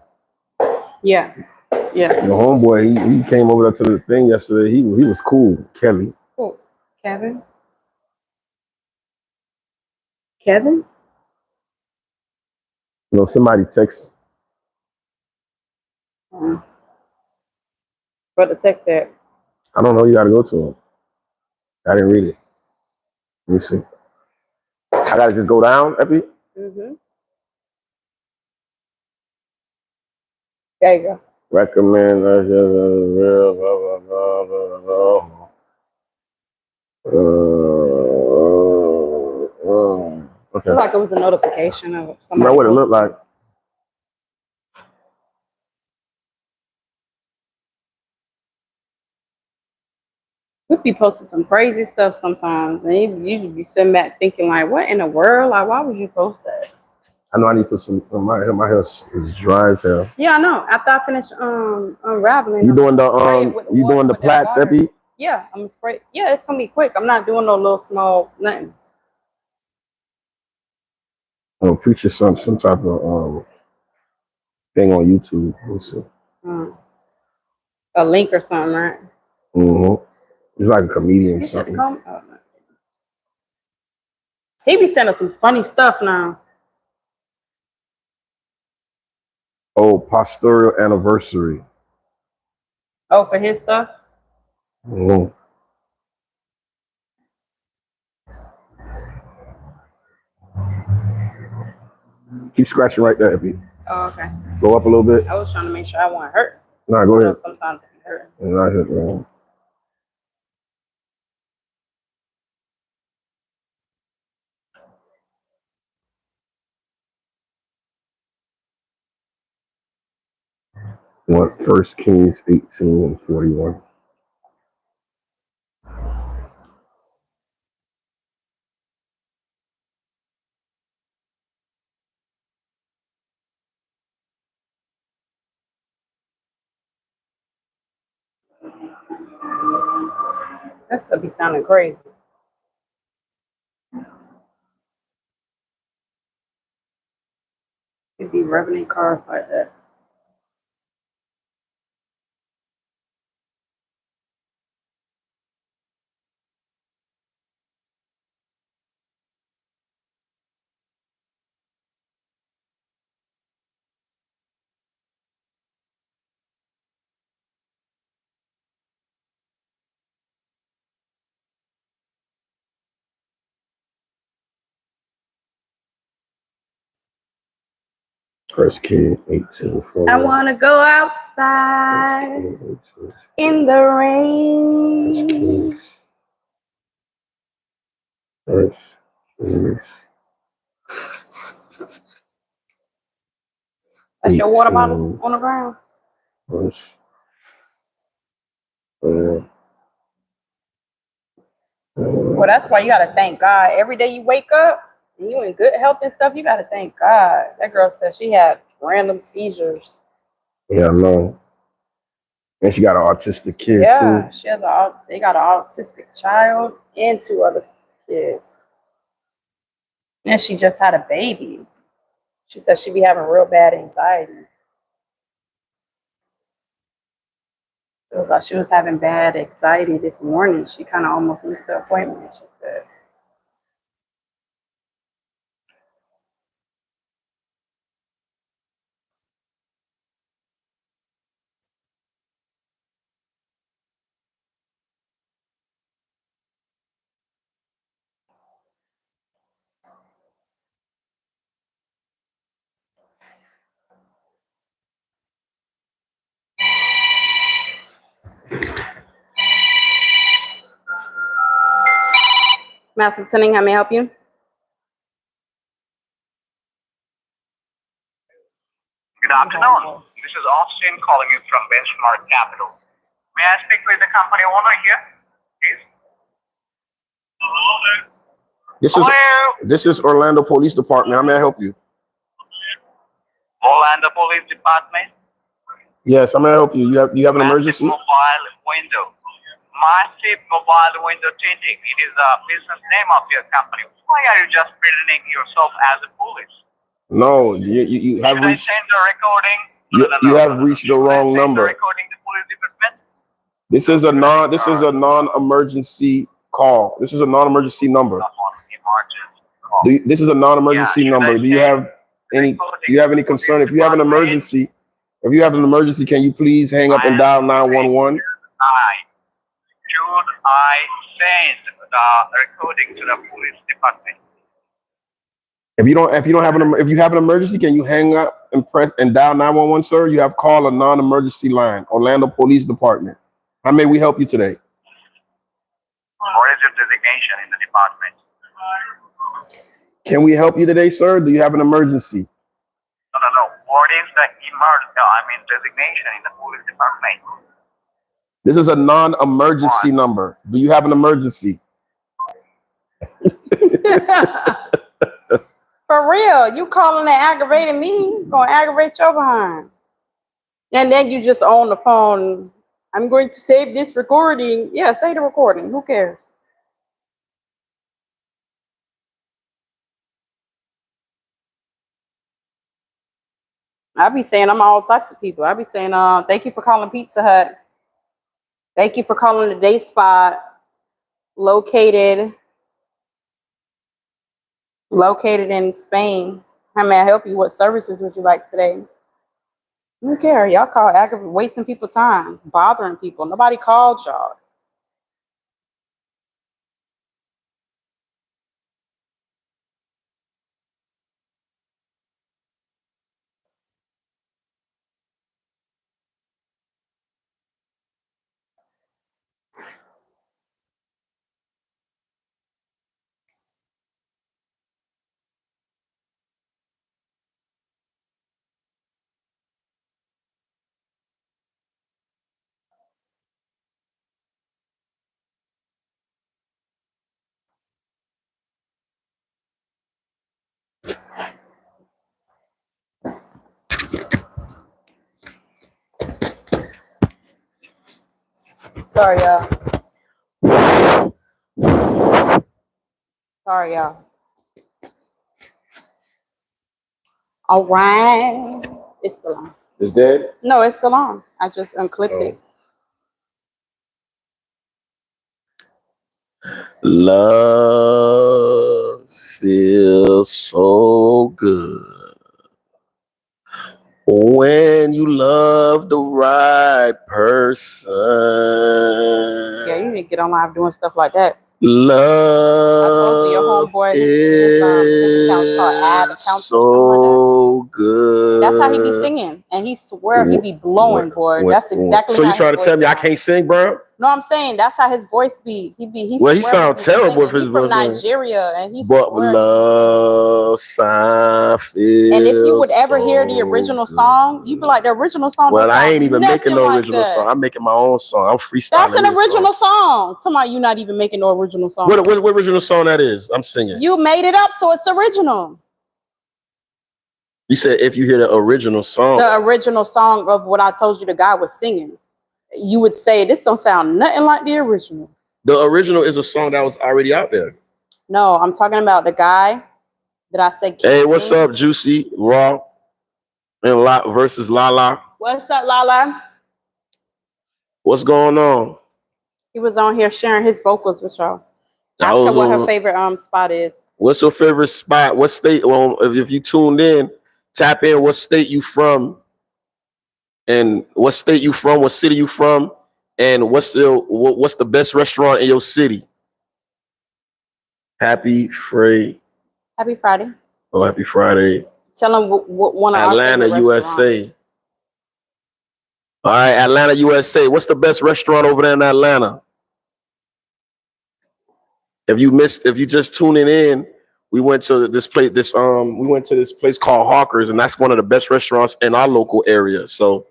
Yeah. The homeboy, he came over to the thing yesterday. He was cool, Kelly. Cool. Kevin? Kevin? You know, somebody text. What the text said? I don't know. You got to go to him. I didn't read it. Let me see. I got to just go down, Epi? Mm-hmm. There you go. Recommend real blah blah blah blah blah. It's like it was a notification of You somebody. know what it looked like? We be posting some crazy stuff sometimes, and you be sitting back thinking like, "What in the world? Like, why would you post that?" I know I need to put some. My hair is dry as hell. Yeah, I know. After I finish unraveling, You I'm doing gonna spray it the with you water doing the with that plaits, water. Epi? Yeah, I'm gonna spray. Yeah, it's gonna be quick. I'm not doing no little small nothings. Oh, feature some type of thing on YouTube. Let's see. A link or something, right? Mm-hmm. He's like a comedian or You should something. come. Oh, no. He be sending some funny stuff now. Oh, pastoral anniversary. Oh, for his stuff. Mm-hmm. Keep scratching right there, Epi. Oh, okay. Go up a little bit. I was trying to make sure I wasn't hurt. Nah, go I know ahead. sometimes it can hurt. Not hit, man. What? 1 Kings 18:41. That stuff be sounding crazy. It'd be revving in cars like that. First Kings 18:41. I wanna go outside in the rain. First Kings. That's your water bottle on the ground. Verse, Well, that's why you gotta thank God. Every day you wake up, and you in good health and stuff, you gotta thank God. That girl said she had random seizures. yeah, I know. And she got an autistic kid Yeah, too. she has they got an autistic child and 2 other kids. And she just had a baby. She said she be having real bad anxiety. It was like she was having bad anxiety this morning. She kind of almost missed her appointment, she said. Master Sending, how may I help you? Good afternoon. This is Austin calling you from Benchmark Capital. May I speak with the company owner here, please? This is Orlando Police Department. How may I help you? Orlando Police Department. Yes, how may I help you? You have an emergency? Mobile window. Massive mobile window tinting. It is the business name of your company. Why are you just pretending yourself as a police? No, you have Should I reached. send the recording? You have reached the wrong number. Recording the police department. This is a non-emergency call. This is a non-emergency number. This is a non-emergency number. Do you have any concern? If you have an emergency, can you please hang up and dial 911? Should I send the recording to the police department? If you have an emergency, can you hang up and press and dial 911, sir? You have called a non-emergency line, Orlando Police Department. How may we help you today? What is your designation in the department? Can we help you today, sir? Do you have an emergency? No. What is the designation in the police department? This is a non-emergency number. Do you have an emergency? For real, hell? You calling and aggravating me? Gonna aggravate your behind. And then you just on the phone. I'm going to save this recording. Yeah, save the recording. Who cares? I be saying I'm all types of people. I be saying, thank you for calling Pizza Hut. Thank you for calling the day spot located in Spain. How may I help you? What services would you like today? I don't care. Y'all call aggravating, wasting people time, bothering people. Nobody called y'all. Sorry, y'all. Sorry, y'all. All right. It's still on. It's dead? No, it's still on. I just unclipped it. Love feels so good when you love the right person. Yeah, you need to get on live doing stuff like that. Love I told you, your homeboy, his account's called Ad is Accounts or something like that. so good. That's how he be singing, and he swear he be blowing, boy. That's exactly. So how you trying to his tell voice me I sound. can't sing, bro? No, I'm saying that's how his voice be. He Well, he swear sound be terrible if singing. his He from voice was- Nigeria, and he But swear he be love sign feels And if you would ever hear the so original good. song, you'd be like, the original song. Well, don't I sound ain't even nothing making no like original that. song. I'm making my own song. I'm freestyling. That's an this original song. song. Talking about you not even making no original song. What original song that is? I'm singing. You made it up, so it's original. You said if you hear the original song. The original song of what I told you the guy was singing, you would say this don't sound nothing like the original. The original is a song that was already out there. No, I'm talking about the guy that I said. Hey, what's up, Juicy Raw and versus Lala? What's up, Lala? What's going on? He was on here sharing his vocals with y'all. I Ask her was what on- her favorite spot is. What's your favorite spot? What state? Well, if you tuned in, tap in what state you from, and what state you from, what city you from, and what's the best restaurant in your city. Happy Friday. Happy Friday. Oh, happy Friday. Tell them what one of Atlanta, our favorite USA. restaurants. All right, Atlanta, USA. What's the best restaurant over there in Atlanta? If you just tuning in, we went to this place. We went to this place called Hawkers, and that's one of the best restaurants in our local area. So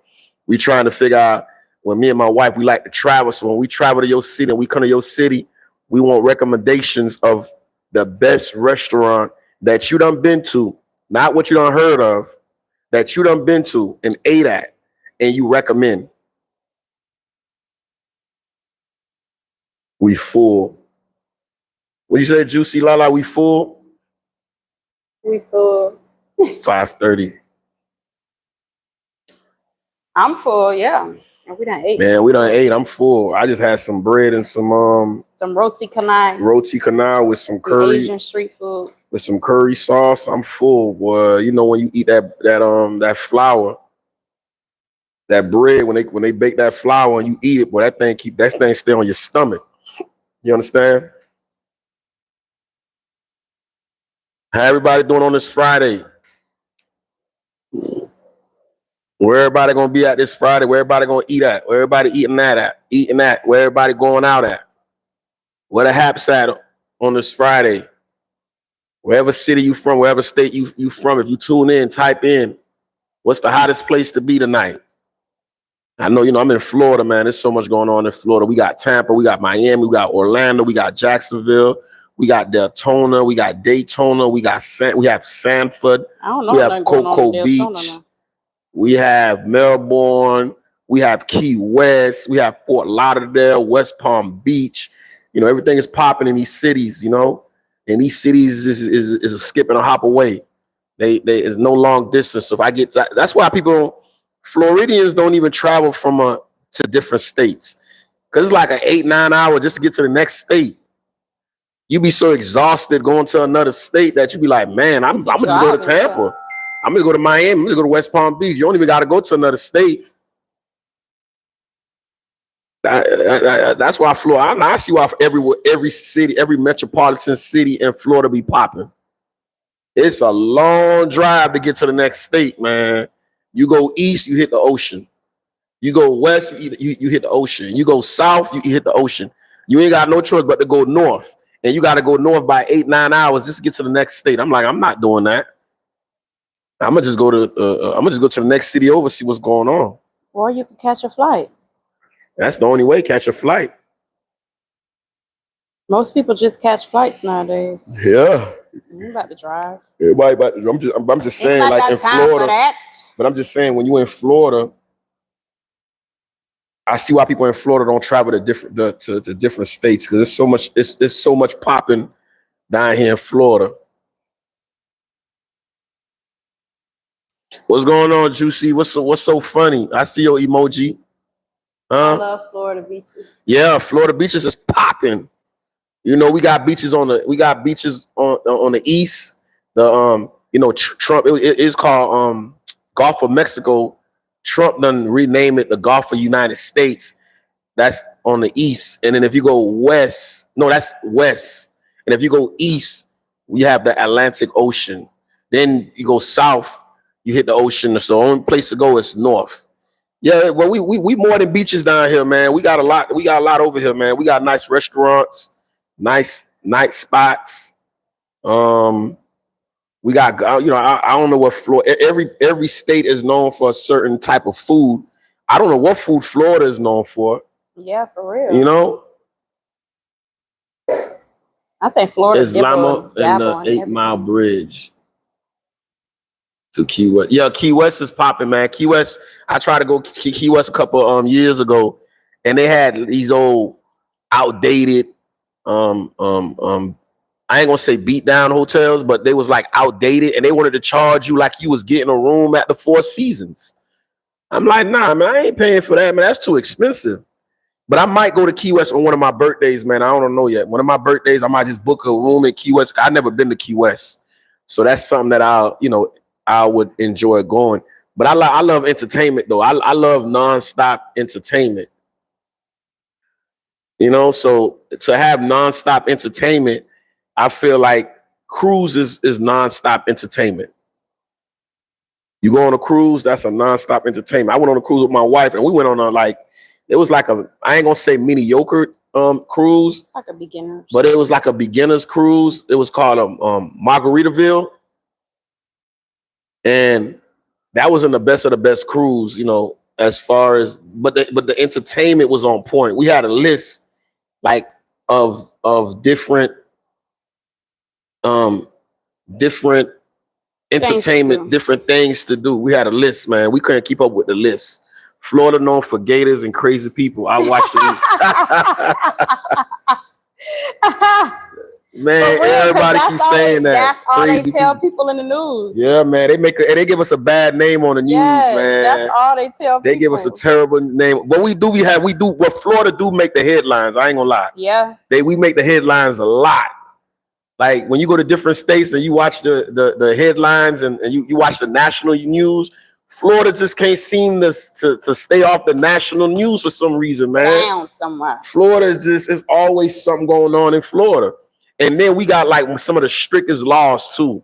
we trying to figure out. When me and my wife, we like to travel. So when we travel to your city and we come to your city, we want recommendations of the best restaurant that you done been to, not what you done heard of, that you done been to and ate at, and you recommend. We full. What you say, Juicy Lala? We full? We full. 5:30. I'm full, yeah. And we done ate. Man, we done ate. I'm full. I just had some bread and some roti canai with some curry. Asian street food. With some curry sauce. I'm full, boy. You know when you eat that flour, that bread, when they bake that flour and you eat it, boy, that thing stay on your stomach. You understand? How everybody doing on this Friday? Where everybody gonna be at this Friday? Where everybody gonna eat at? Where everybody eating that at? Eating at? Where everybody going out at? Where the haps at on this Friday? Wherever city you from, wherever state you from, if you tune in, type in, what's the hottest place to be tonight? I know, I'm in Florida, man. There's so much going on in Florida. We got Tampa, we got Miami, we got Orlando, we got Jacksonville, We got Daytona, we got Daytona, we have Sanford, I don't know we have nothing going on in Cocoa Daytona Beach, now. we have Melbourne, we have Key West, we have Fort Lauderdale, West Palm Beach. You know, everything is popping in these cities, you know, and these cities is a skip and a hop away. They is no long distance. So if I get that's why Floridians don't even travel to different states. Because it's like an 8-9 hour just to get to the next state. You be so exhausted going to another state that you be like, man, I'm gonna just go to Tampa. I'm gonna go to Miami. I'm gonna go to West Palm Beach. You don't even got to go to another state. That's why Florida. I see why every city, every metropolitan city in Florida be popping. It's a long drive to get to the next state, man. You go east, you hit the ocean. You go west, you hit the ocean. You go south, you hit the ocean. You ain't got no choice but to go north. And you got to go north by 8-9 hours just to get to the next state. I'm like, I'm not doing that. I'm gonna just go to the next city over, see what's going on. Or you can catch a flight. That's the only way. Catch a flight. Most people just catch flights nowadays. Yeah. You about to drive. Everybody, but I'm just saying, Anybody like in got time for Florida. that? But I'm just saying, when you in Florida, I see why people in Florida don't travel to different states because it's so much popping down here in Florida. What's going on, Juicy? What's so funny? I see your emoji. I love Florida beaches. Yeah, Florida beaches is popping. You know, we got beaches on the east. Trump. It is called Gulf of Mexico. Trump done rename it the Gulf of United States. That's on the east. And then if you go west, no, that's west. And if you go east, we have the Atlantic Ocean. Then you go south, you hit the ocean. So the only place to go is north. Yeah, well, we more than beaches down here, man. We got a lot over here, man. We got nice restaurants, nice night spots. We got, I don't know what Florida. Every state is known for a certain type of food. I don't know what food Florida is known for. Yeah, for real. You know, I think Florida is Lama and the 8 Mile Bridge to Key West. Yeah, Key West is popping, man. Key West. I tried to go Key West a couple years ago, and they had these old outdated I ain't gonna say beat down hotels, but they was like outdated, and they wanted to charge you like you was getting a room at the Four Seasons. I'm like, nah, man, I ain't paying for that, man. That's too expensive. But I might go to Key West on one of my birthdays, man. I don't know yet. One of my birthdays, I might just book a room in Key West. I've never been to Key West, so that's something that I would enjoy going. But I love entertainment though. I love nonstop entertainment. You know, so to have nonstop entertainment, I feel like cruises is nonstop entertainment. You go on a cruise, that's a nonstop entertainment. I went on a cruise with my wife, and we went on it was like I ain't gonna say mediocre cruise, like a beginner, but it was like a beginner's cruise. It was called Margaritaville, and that wasn't the best of the best cruise, you know, as far as but the entertainment was on point. We had a list like of different entertainment, different things to do. We had a list, man. We couldn't keep up with the list. Florida known for gators and crazy people. I watched the man, everybody keeps saying that. That's all they tell people in the news. Yeah, man. They give us a bad name on the news, man. That's all they tell people. They give us a terrible name. But Florida do make the headlines. I ain't gonna lie. Yeah. We make the headlines a lot. Like when you go to different states and you watch the headlines and you watch the national news, Florida just can't seem to stay off the national news for some reason, man. Down somewhere. Florida is always something going on in Florida. And then we got like some of the strictest laws too,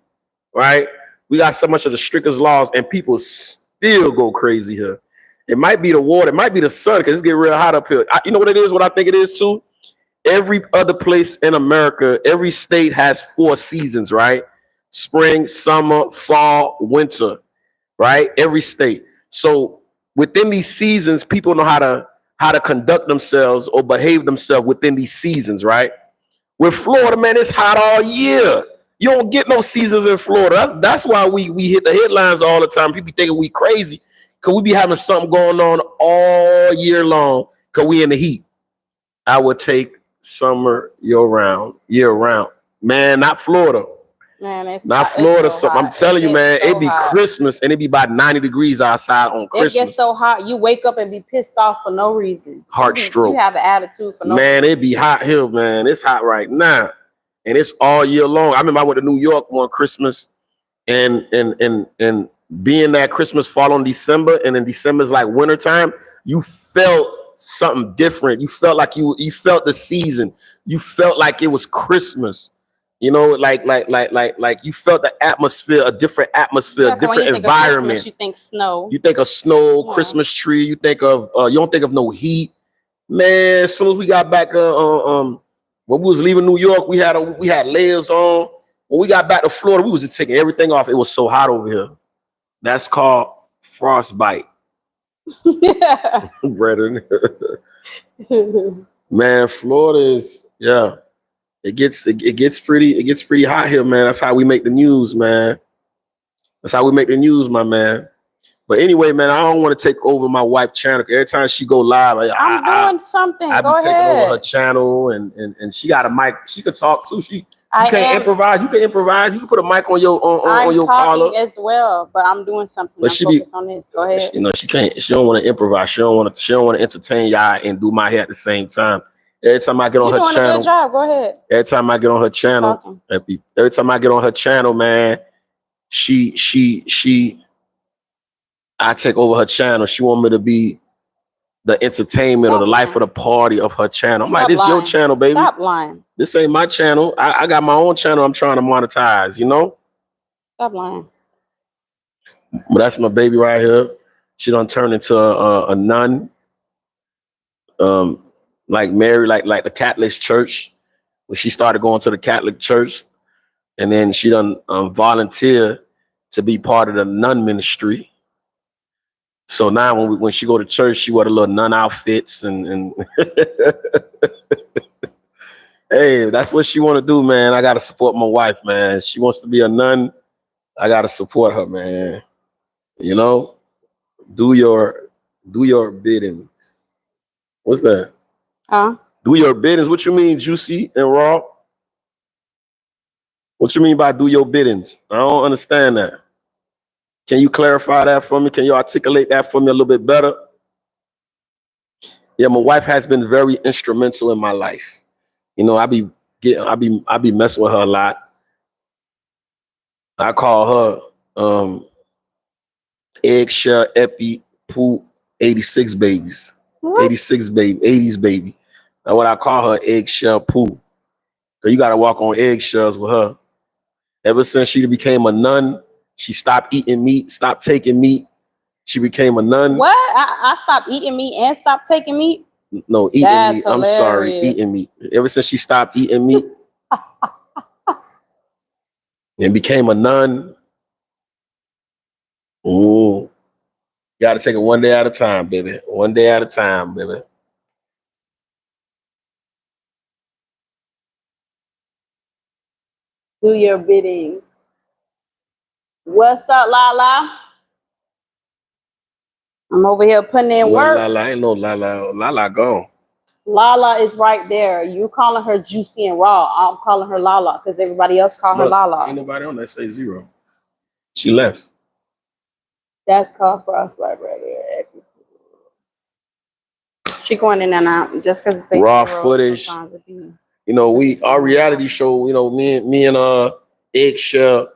right? We got so much of the strictest laws and people still go crazy here. It might be the water, it might be the sun because it's getting real hot up here. You know what it is? What I think it is too? Every other place in America, every state has 4 seasons, right? Spring, summer, fall, winter, right? Every state. So within these seasons, people know how to conduct themselves or behave themselves within these seasons, right? With Florida, man, it's hot all year. You don't get no seasons in Florida. That's why we hit the headlines all the time. People thinking we crazy because we be having something going on all year long because we in the heat. I would take summer year round. Man, not Florida. Man, Not Florida. so I'm hot. telling you, man, So it be hot. Christmas and it be about 90 degrees outside on It Christmas. gets so hot, you wake up and be pissed off for no reason. Heart stroke. You have an attitude for no Man, reason. it be hot here, man. It's hot right now. And it's all year long. I remember I went to New York one Christmas and being that Christmas fall on December, and in December's like wintertime, you felt something different. You felt like you felt the season. You felt like it was Christmas. You know, like you felt the atmosphere, a different atmosphere, Like when different you think of environment. Christmas, you think snow. You think of snow, Yeah. Christmas tree. You think of you don't think of no heat. Man, as soon as we got back, when we was leaving New York, we had layers on. When we got back to Florida, we was just taking everything off. It was so hot over here. That's called frostbite, Yeah. brethren. Man, Florida is It gets pretty hot here, man. That's how we make the news, man. That's how we make the news, my man. But anyway, man, I don't want to take over my wife's channel. Every time she go live, I'm doing something. I be Go taking ahead. over her channel, and she got a mic. She could talk too. You I can't am- improvise. You can improvise. You can put a mic on your I'm on your talking collar. as well, but I'm doing something. But I'm she be- focused on this. Go ahead. You know, she can't. She don't want to improvise. She don't want to entertain y'all and do my hair at the same time. Every time I get on You're her doing a channel, good job. Go ahead. every time I get on her channel, Talking. every time I get on her channel, man, I take over her channel. She want me to be the entertainment or the life of the party of her channel. I'm like, this is your channel, baby. Stop lying. This ain't my channel. I got my own channel I'm trying to monetize, you know? Stop lying. But that's my baby right here. She done turned into a nun. Like Mary, like the Catholic Church. When she started going to the Catholic Church, and then she done volunteer to be part of the nun ministry. So now when she go to church, she wear the little nun outfits and hey, that's what she want to do, man. I gotta support my wife, man. She wants to be a nun. I gotta support her, man. You know, do your biddings. What's that? Huh? Do your biddings. What you mean, juicy and raw? What you mean by do your biddings? I don't understand that. Can you clarify that for me? Can you articulate that for me a little bit better? Yeah, my wife has been very instrumental in my life. You know, I be messing with her a lot. I call her eggshell Eppiepooh 86 babies. What? 86 baby, 80s baby. That's what I call her, eggshell poo. Cause you gotta walk on eggshells with her. Ever since she became a nun, she stopped eating meat, stopped taking meat. She became a nun. What? I stopped eating meat and stopped taking meat? No, eating That's meat. I'm sorry, hilarious. eating meat. Ever since she stopped eating meat and became a nun. Ooh. Gotta take it one day at a time, baby. One day at a time, baby. Do your bidding. What's up, Lala? I'm over here putting in What work. Lala? Ain't no Lala. Lala gone. Lala is right there. You calling her juicy and raw. I'm calling her Lala because everybody else call her Look, Lala. ain't nobody on that say zero. She left. That's called frostbite right there. She going in and out just because it's Raw footage. You know, our reality show, you know, me and Eggshell,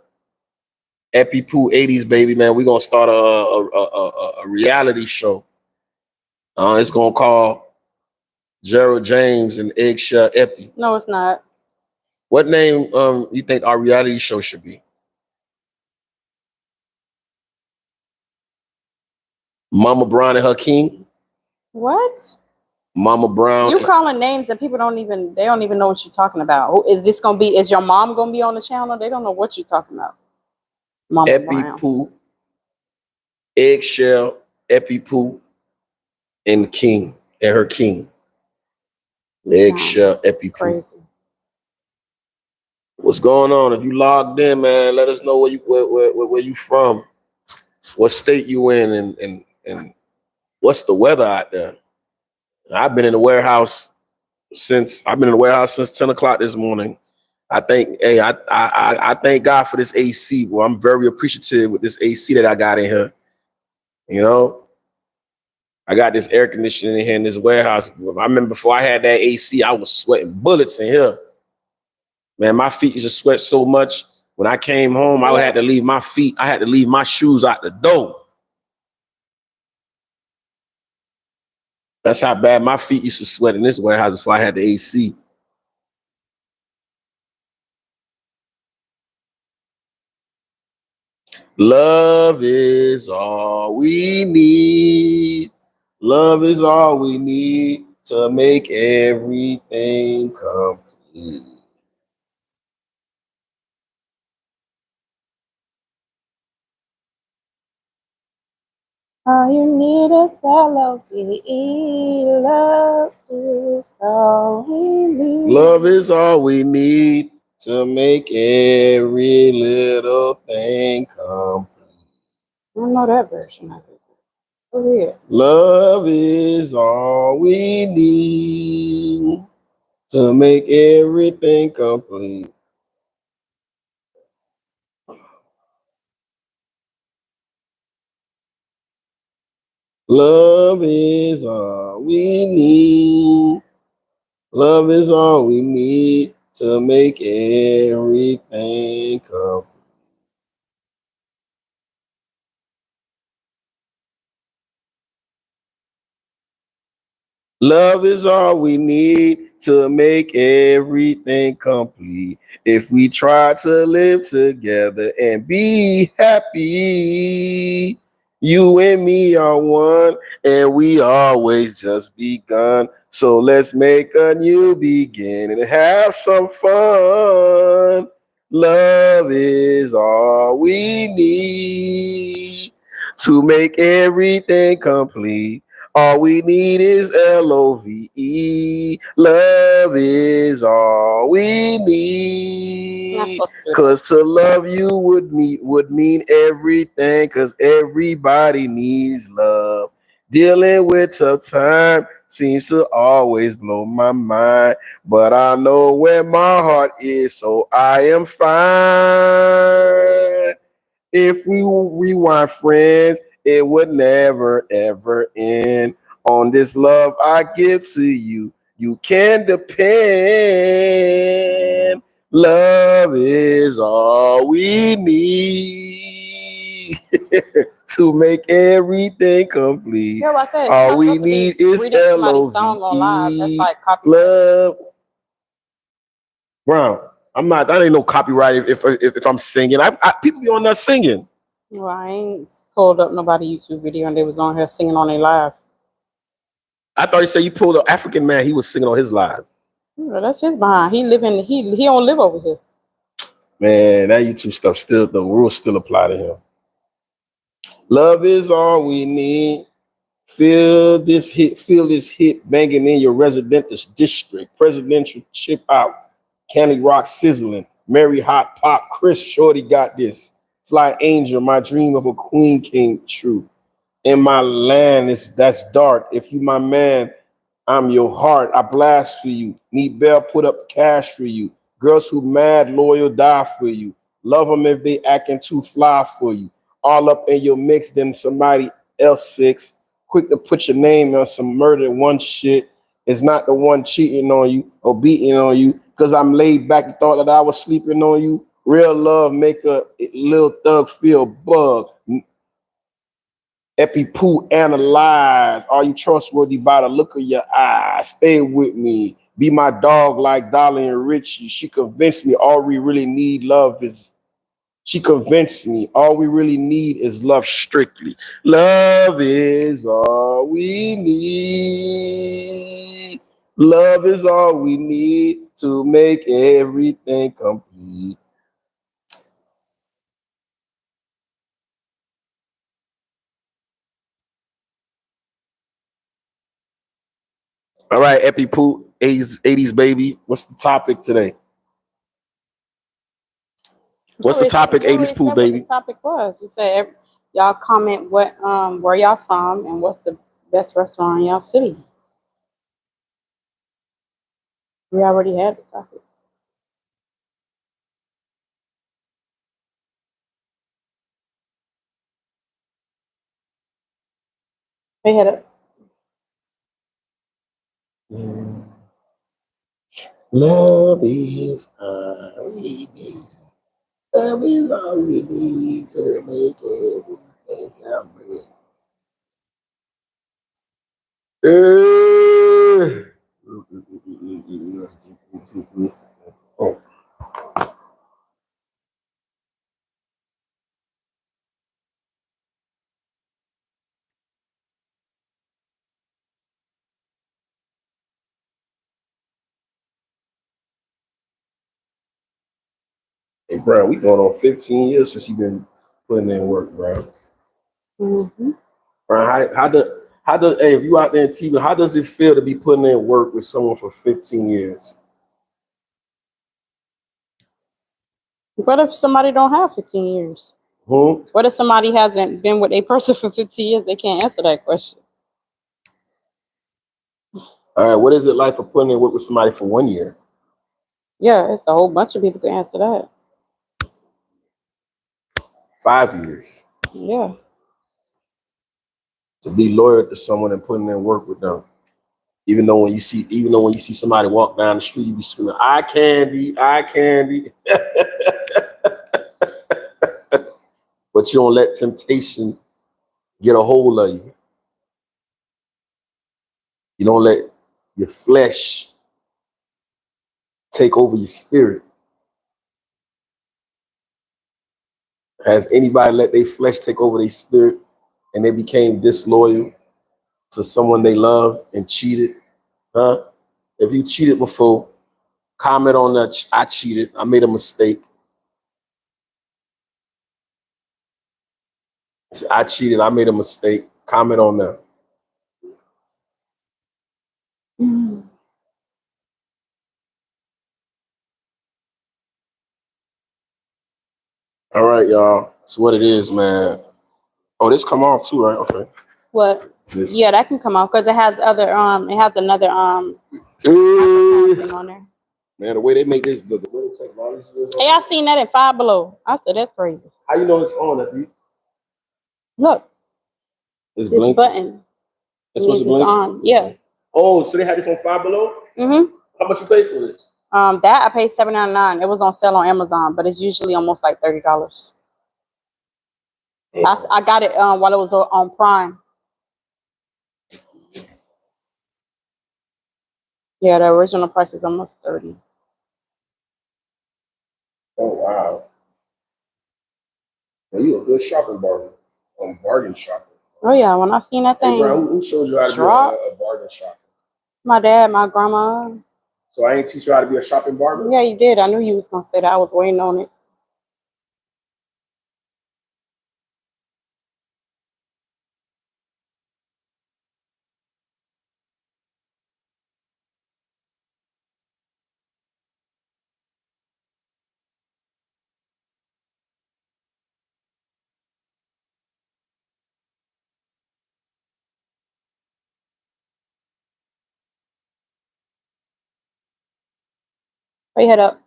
Eppiepooh 80s baby, man, we're gonna start a reality show. It's gonna call Gerald James and Eggshell Eppie. No, it's not. What name you think our reality show should be? Mama Brown and her king? What? Mama Brown. You calling names that people don't even know what you're talking about. Who is this gonna be? Is your mom gonna be on the channel? They don't know what you're talking about. Mama Brown. Eppiepooh, Eggshell, Eppiepooh, and King, and her king. Eggshell, Eppiepooh. Crazy. What's going on? If you logged in, man, let us know where you from, what state you in, and what's the weather out there. I've been in the warehouse since 10 o'clock this morning. I thank God for this AC. Well, I'm very appreciative with this AC that I got in here. You know, I got this air conditioning in here in this warehouse. I remember before I had that AC, I was sweating bullets in here. Man, my feet used to sweat so much. When I came home, I would have to leave my feet. I had to leave my shoes out the door. That's how bad my feet used to sweat in this warehouse before I had the AC. Love is all we need. Love is all we need to make everything complete. All you need is L-O-V-E. Love is all we need. Love is all we need to make every little thing complete. I don't know that version of it. Over here. Love is all we need to make everything complete. Love is all we need. Love is all we need to make everything complete. Love is all we need to make everything complete. If we try to live together and be happy, you and me are one, and we always just begun. So let's make a new beginning and have some fun. Love is all we need to make everything complete. All we need is LOVE. Love is all we need. Cause to love you would mean everything. Cause everybody needs love. Dealing with tough time seems to always blow my mind. But I know where my heart is, so I am fine. If we rewind friends, it would never ever end. On this love I give to you, you can depend. Love is all we need to make everything complete. Yeah, what I said. All we need is LOVE. Like love. Brown, that ain't no copyright if I'm singing. People be on there singing. Well, I ain't pulled up nobody YouTube video and they was on here singing on their live. I thought you said you pulled an African man. He was singing on his live. Well, that's his behind. He don't live over here. Man, that YouTube stuff the rules still apply to him. Love is all we need. Feel this hit banging in your residential district. Presidential chip out. Candy Rock sizzling. Mary Hot Pop. Chris Shorty got this. Fly Angel, my dream of a queen came true. In my land, that's dark. If you my man, I'm your heart. I blast for you. Need Bell, put up cash for you. Girls who mad, loyal, die for you. Love them if they acting too fly for you. All up in your mix, then somebody else six. Quick to put your name on some murder one shit. It's not the one cheating on you or beating on you. Cause I'm laid back and thought that I was sleeping on you. Real love make a little thug feel bug. Eppiepooh analyze. Are you trustworthy by the look of your eyes? Stay with me. Be my dog like Dolly and Richie. She convinced me all we really need she convinced me all we really need is love strictly. Love is all we need. Love is all we need to make everything complete. All right, Eppiepooh, 80s baby. What's the topic today? What's the topic, You already 80s pool, said what the baby? topic was. You said y'all comment what where y'all from and what's the best restaurant in y'all city. We already had the topic. They had a Love is all we need. Love is all we need to make everything happen. Oh, hey, bro, we going on 15 years since you've been putting in work, bro. mm-hmm. Brian, how does hey, if you out there in TV, how does it feel to be putting in work with someone for 15 years? What if somebody don't have 15 years? Hmm? What if somebody hasn't been with a person for 15 years? They can't answer that question. All right, what is it like for putting in work with somebody for 1 year? Yeah, it's a whole bunch of people can answer that. 5 years? Yeah. To be loyal to someone and putting in work with them. Even though when you see somebody walk down the street, you be screaming, "I candy, I candy." But you don't let temptation get a hold of you. You don't let your flesh take over your spirit. Has anybody let their flesh take over their spirit and they became disloyal to someone they love and cheated? Huh? If you cheated before, comment on that. I cheated. I made a mistake. I cheated. I made a mistake. Comment on that. Mhm. All right, y'all. That's what it is, man. Oh, this come off too, right? Okay. What? This. Yeah, that can come out because it has another Eh, thing on there. Man, the way they make this, the way the technology is Hey, I seen that at Five Below. I said that's crazy. how you know it's on? If you Look, it's this blinking. button It's supposed means to it's blink. on. Yeah. Oh, so they had this on Five Below. Mhm. How much you pay for this? That I paid $7.99. It was on sale on Amazon, but it's usually almost like $30. I got it while it was on Prime. Yeah, the original price is almost 30. Oh wow. Well, you a good shopping bargain. Bargain shopper. Oh yeah, when I seen that Hey, thing bro, who showed you how to drop, be a bargain shopper? my dad, my grandma. So I ain't teach you how to be a shopping bargain. Yeah, you did. I knew you was gonna say that. I was waiting on it. Put your head up.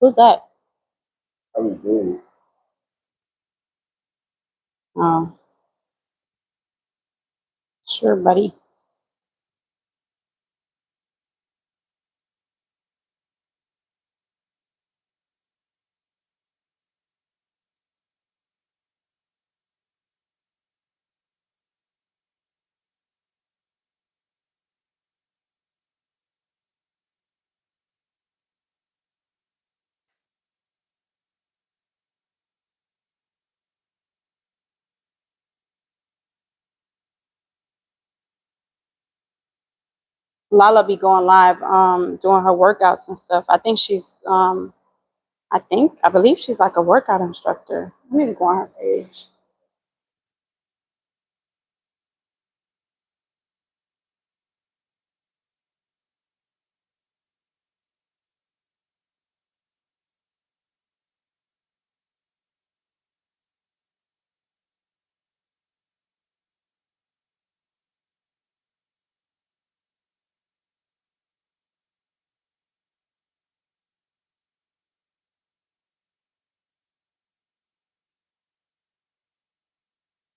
Who's that? I mean, dude. Oh, sure, buddy. Lala be going live, doing her workouts and stuff. I think she's I believe she's like a workout instructor. I need to go on her page.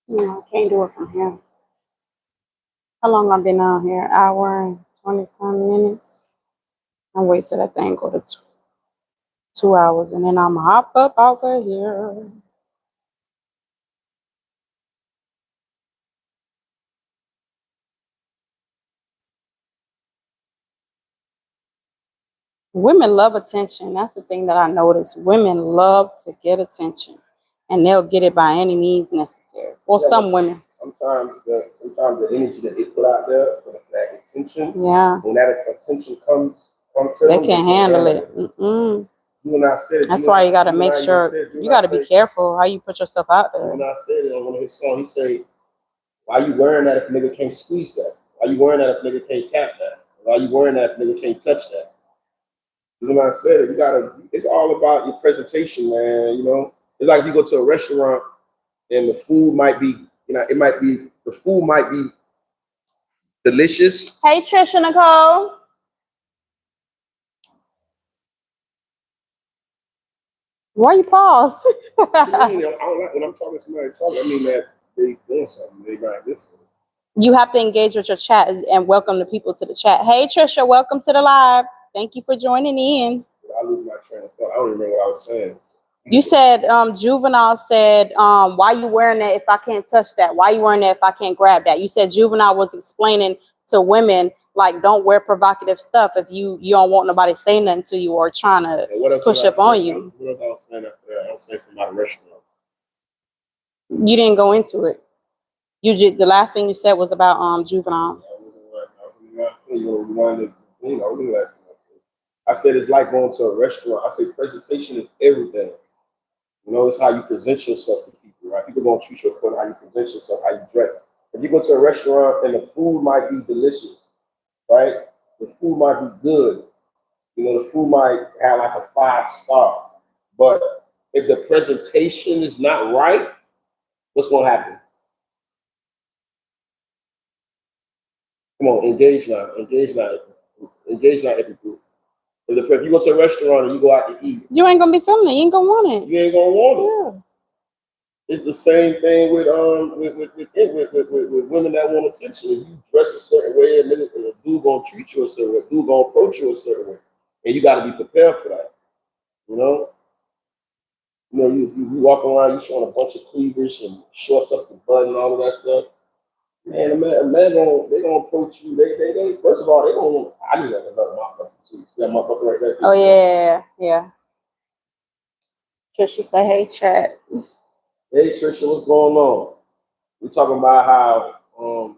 No, I can't do it from here. How long I've been on here? Hour and 20-some minutes. I wait till that thing go to 2 hours, and then I'm hop up over here. Women love attention. That's the thing that I noticed. Women love to get attention, and they'll get it by any means necessary. Well, Yeah, some women. sometimes the energy that they put out there for that attention, Yeah, when that attention comes to they them, can't handle it. Mm-mm. You and I said it. That's why you got to make sure you got to be careful how you put yourself out there. You and I said it on one of his songs. He said, "Why you wearing that if a nigga can't squeeze that? Why you wearing that if a nigga can't tap that? Why you wearing that if a nigga can't touch that?" You know what I said? You gotta. It's all about your presentation, man. You know, it's like if you go to a restaurant and the food might be, the food might be delicious. Hey, Trisha Nicole. Why you pause? I don't like when I'm talking to somebody talking. I mean that they doing something. They not listening. You have to engage with your chat and welcome the people to the chat. Hey, Trisha, welcome to the live. Thank you for joining in. I lose my train of thought. I don't remember what I was saying. You said, Juvenile said, why you wearing that if I can't touch that? Why you wearing that if I can't grab that? You said Juvenile was explaining to women, like, don't wear provocative stuff if you don't want nobody saying nothing to you or trying to push up on you. What else I was saying after that? I was saying something about a restaurant. You didn't go into it. You just, the last thing you said was about Juvenile. I said it's like going to a restaurant. I say presentation is everything. You know, it's how you present yourself to people, right? People don't treat you according to how you present yourself, how you dress. If you go to a restaurant and the food might be delicious, right? The food might be good. You know, the food might have like a 5-star. But if the presentation is not right, what's going to happen? Come on, engage now. Eppiepooh. If you go to a restaurant and you go out to eat, you ain't gonna be feeling it. You ain't gonna want it. You ain't gonna want it. Yeah. It's the same thing with women that want attention. If you dress a certain way, and a dude gonna treat you a certain way, a dude gonna approach you a certain way, and you got to be prepared for that. You walk around, you showing a bunch of cleavage and shorts up the butt and all of that stuff. Man, a man they gonna approach you. They first of all they gonna. I need another motherfucker too. See that motherfucker right there? Oh yeah. Trisha say, hey chat. Hey Trisha, what's going on? We're talking about how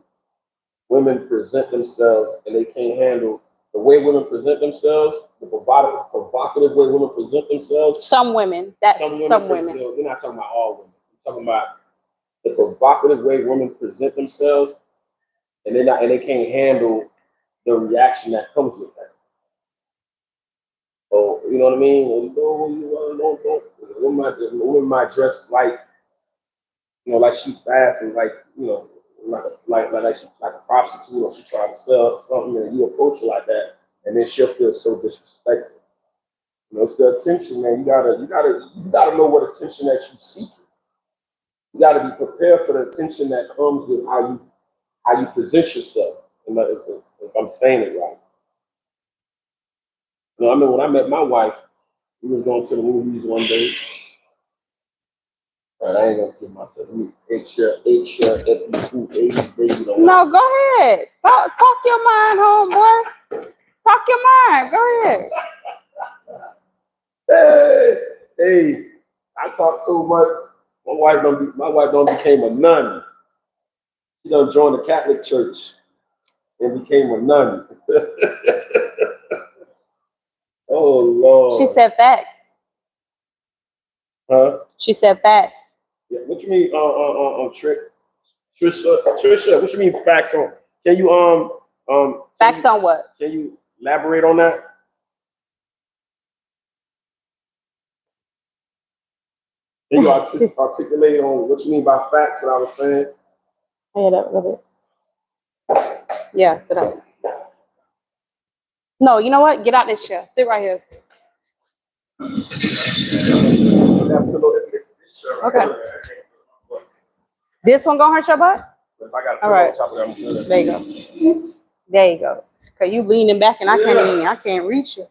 women present themselves and they can't handle the way women present themselves, the provocative way women present themselves. Some women. Some women. We're not talking about all women. We're talking about the provocative way women present themselves, and they can't handle the reaction that comes with that. So you know what I mean? The woman might dress like, like she's fast and like, like she's like a prostitute or she's trying to sell something, and you approach her like that, and then she'll feel so disrespectful. It's the attention, man. You gotta know what attention that you seek. You gotta be prepared for the attention that comes with how you present yourself. If I'm saying it right. I mean, when I met my wife, we was going to the movies one day. Right, I ain't gonna give myself eggshell, baby. No, go ahead. Talk your mind, homeboy. Talk your mind. Go ahead. Hey, I talk so much. My wife done became a nun. She done joined the Catholic Church and became a nun. Oh Lord. She said facts. Huh? She said facts. Yeah. What you mean? Trisha. What you mean facts on? Can you Facts on what? Can you elaborate on that? Can you articulate on what you mean by facts that I was saying? Head up a little bit. Yeah, sit up. No, you know what? Get out this chair. Sit right here. Okay. This one gonna hurt your butt? If I got All right. on top of that, I'm good. There you go. There you go. Cause you leaning back and I can't reach you.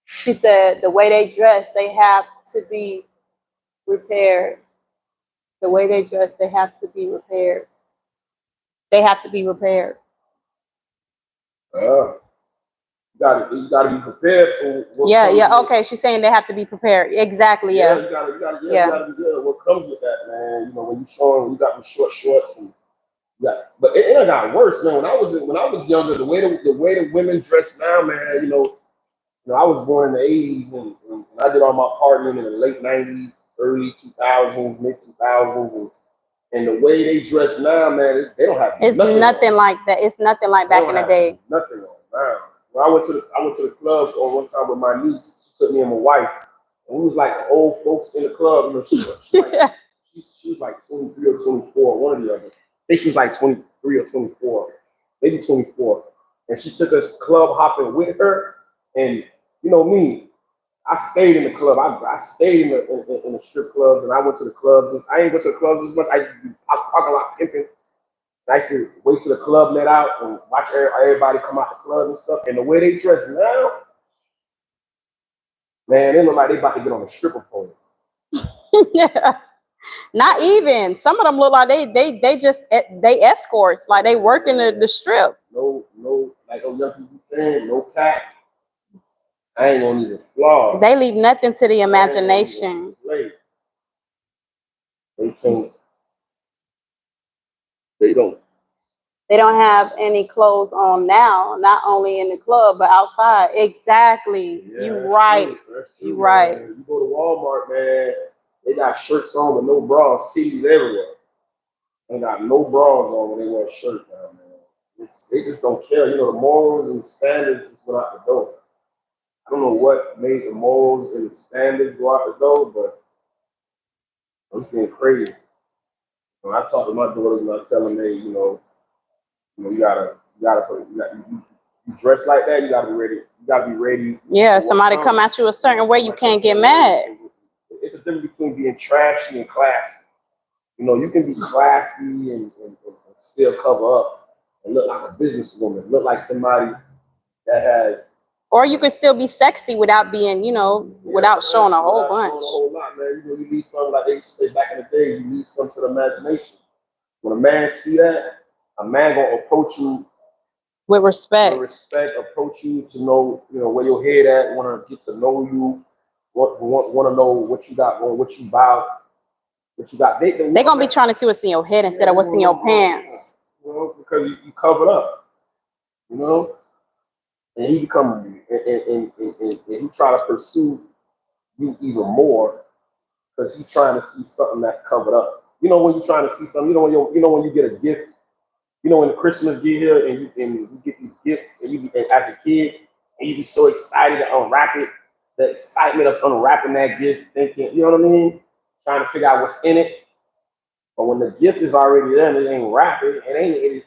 She said the way they dress, they have to be repaired. The way they dress, they have to be repaired. They have to be repaired. You gotta be prepared for what Yeah, comes yeah. with- Okay, she's saying they have to be prepared. Exactly. Yeah. You gotta be good at what comes with that, man. You know, when you showing, you got the short shorts and but it got worse, man. When I was younger, the way the women dress now, man, you know, I was born in the '80s and I did all my partying in the late '90s, early 2000s, mid 2000s, and the way they dress now, man, they don't have It's nothing like that. It's nothing like back in the day. Nothing on now. When I went to the club on one time with my niece, she took me and my wife, and we was like the old folks in the club. You know, she was like 23 or 24, one or the other. I think she was like 23 or 24, maybe 24. And she took us club hopping with her. And you know me, I stayed in the club. I stayed in the strip clubs, and I went to the clubs. I ain't go to the clubs as much. I used to be talking about pimping. I used to wait till the club let out and watch everybody come out the club and stuff. And the way they dress now, man, they look like they about to get on a stripper pole. Not even. Some of them look like they escorts, like they work in the strip. No, like young people saying, no cap. I ain't gonna even flaw. They leave nothing to the imagination. They can't. They don't. They don't have any clothes on now, not only in the club, but outside. Exactly. Yeah, You right. You right. Man. You go to Walmart, man, they got shirts on with no bras, titties everywhere. They got no bras on when they wear shirts now, man. They just don't care. You know, the morals and the standards is what out the door. I don't know what made the morals and the standards go out the door, but I'm just getting crazy. When I talk to my daughters and I tell them, hey, you dress like that, you gotta be ready. You gotta be ready. Yeah, somebody come at you a certain way, you can't get mad. It's a difference between being trashy and classy. You know, you can be classy and still cover up and look like a businesswoman, look like somebody that has. Or you could still be sexy without being, without showing a whole bunch. Showing a whole lot, man. You need something like they used to say back in the day. You need something to the imagination. When a man see that, a man gonna approach you with respect. Approach you to know, where your head at. Want to get to know you. Want to know what you got going, what you about, what you got. They gonna be trying to see what's in your head instead of what's in your pants. Because you covered up, and he come and he try to pursue you even more because he's trying to see something that's covered up. When you're trying to see something, when you get a gift. When the Christmas get here and you get these gifts and you as a kid and you be so excited to unwrap it, the excitement of unwrapping that gift, thinking, you know what I mean? Trying to figure out what's in it. But when the gift is already there and it ain't wrapped, it ain't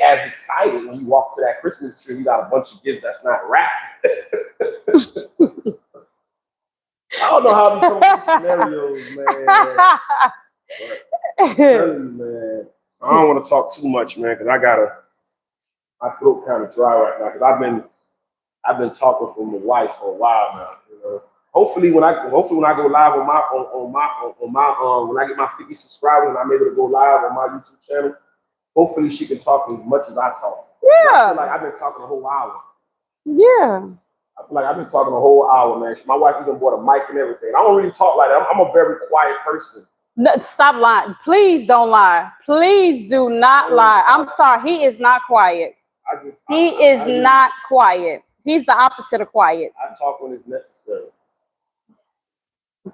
as exciting when you walk to that Christmas tree, you got a bunch of gifts that's not wrapped. I don't know how to come up with scenarios, man. I'm telling you, man. I don't want to talk too much, man, because my throat kind of dry right now. Because I've been talking for my wife for a while now. Hopefully when I go live on my when I get my 50 subscribers and I'm able to go live on my YouTube channel, hopefully she can talk as much as I talk. Yeah. I feel like I've been talking a whole hour. Yeah. I feel like I've been talking a whole hour, man. My wife even bought a mic and everything. I don't really talk like that. I'm a very quiet person. No, stop lying. Please don't lie. Please do not lie. I'm sorry. He is not quiet. He is not quiet. He's the opposite of quiet. I talk when it's necessary.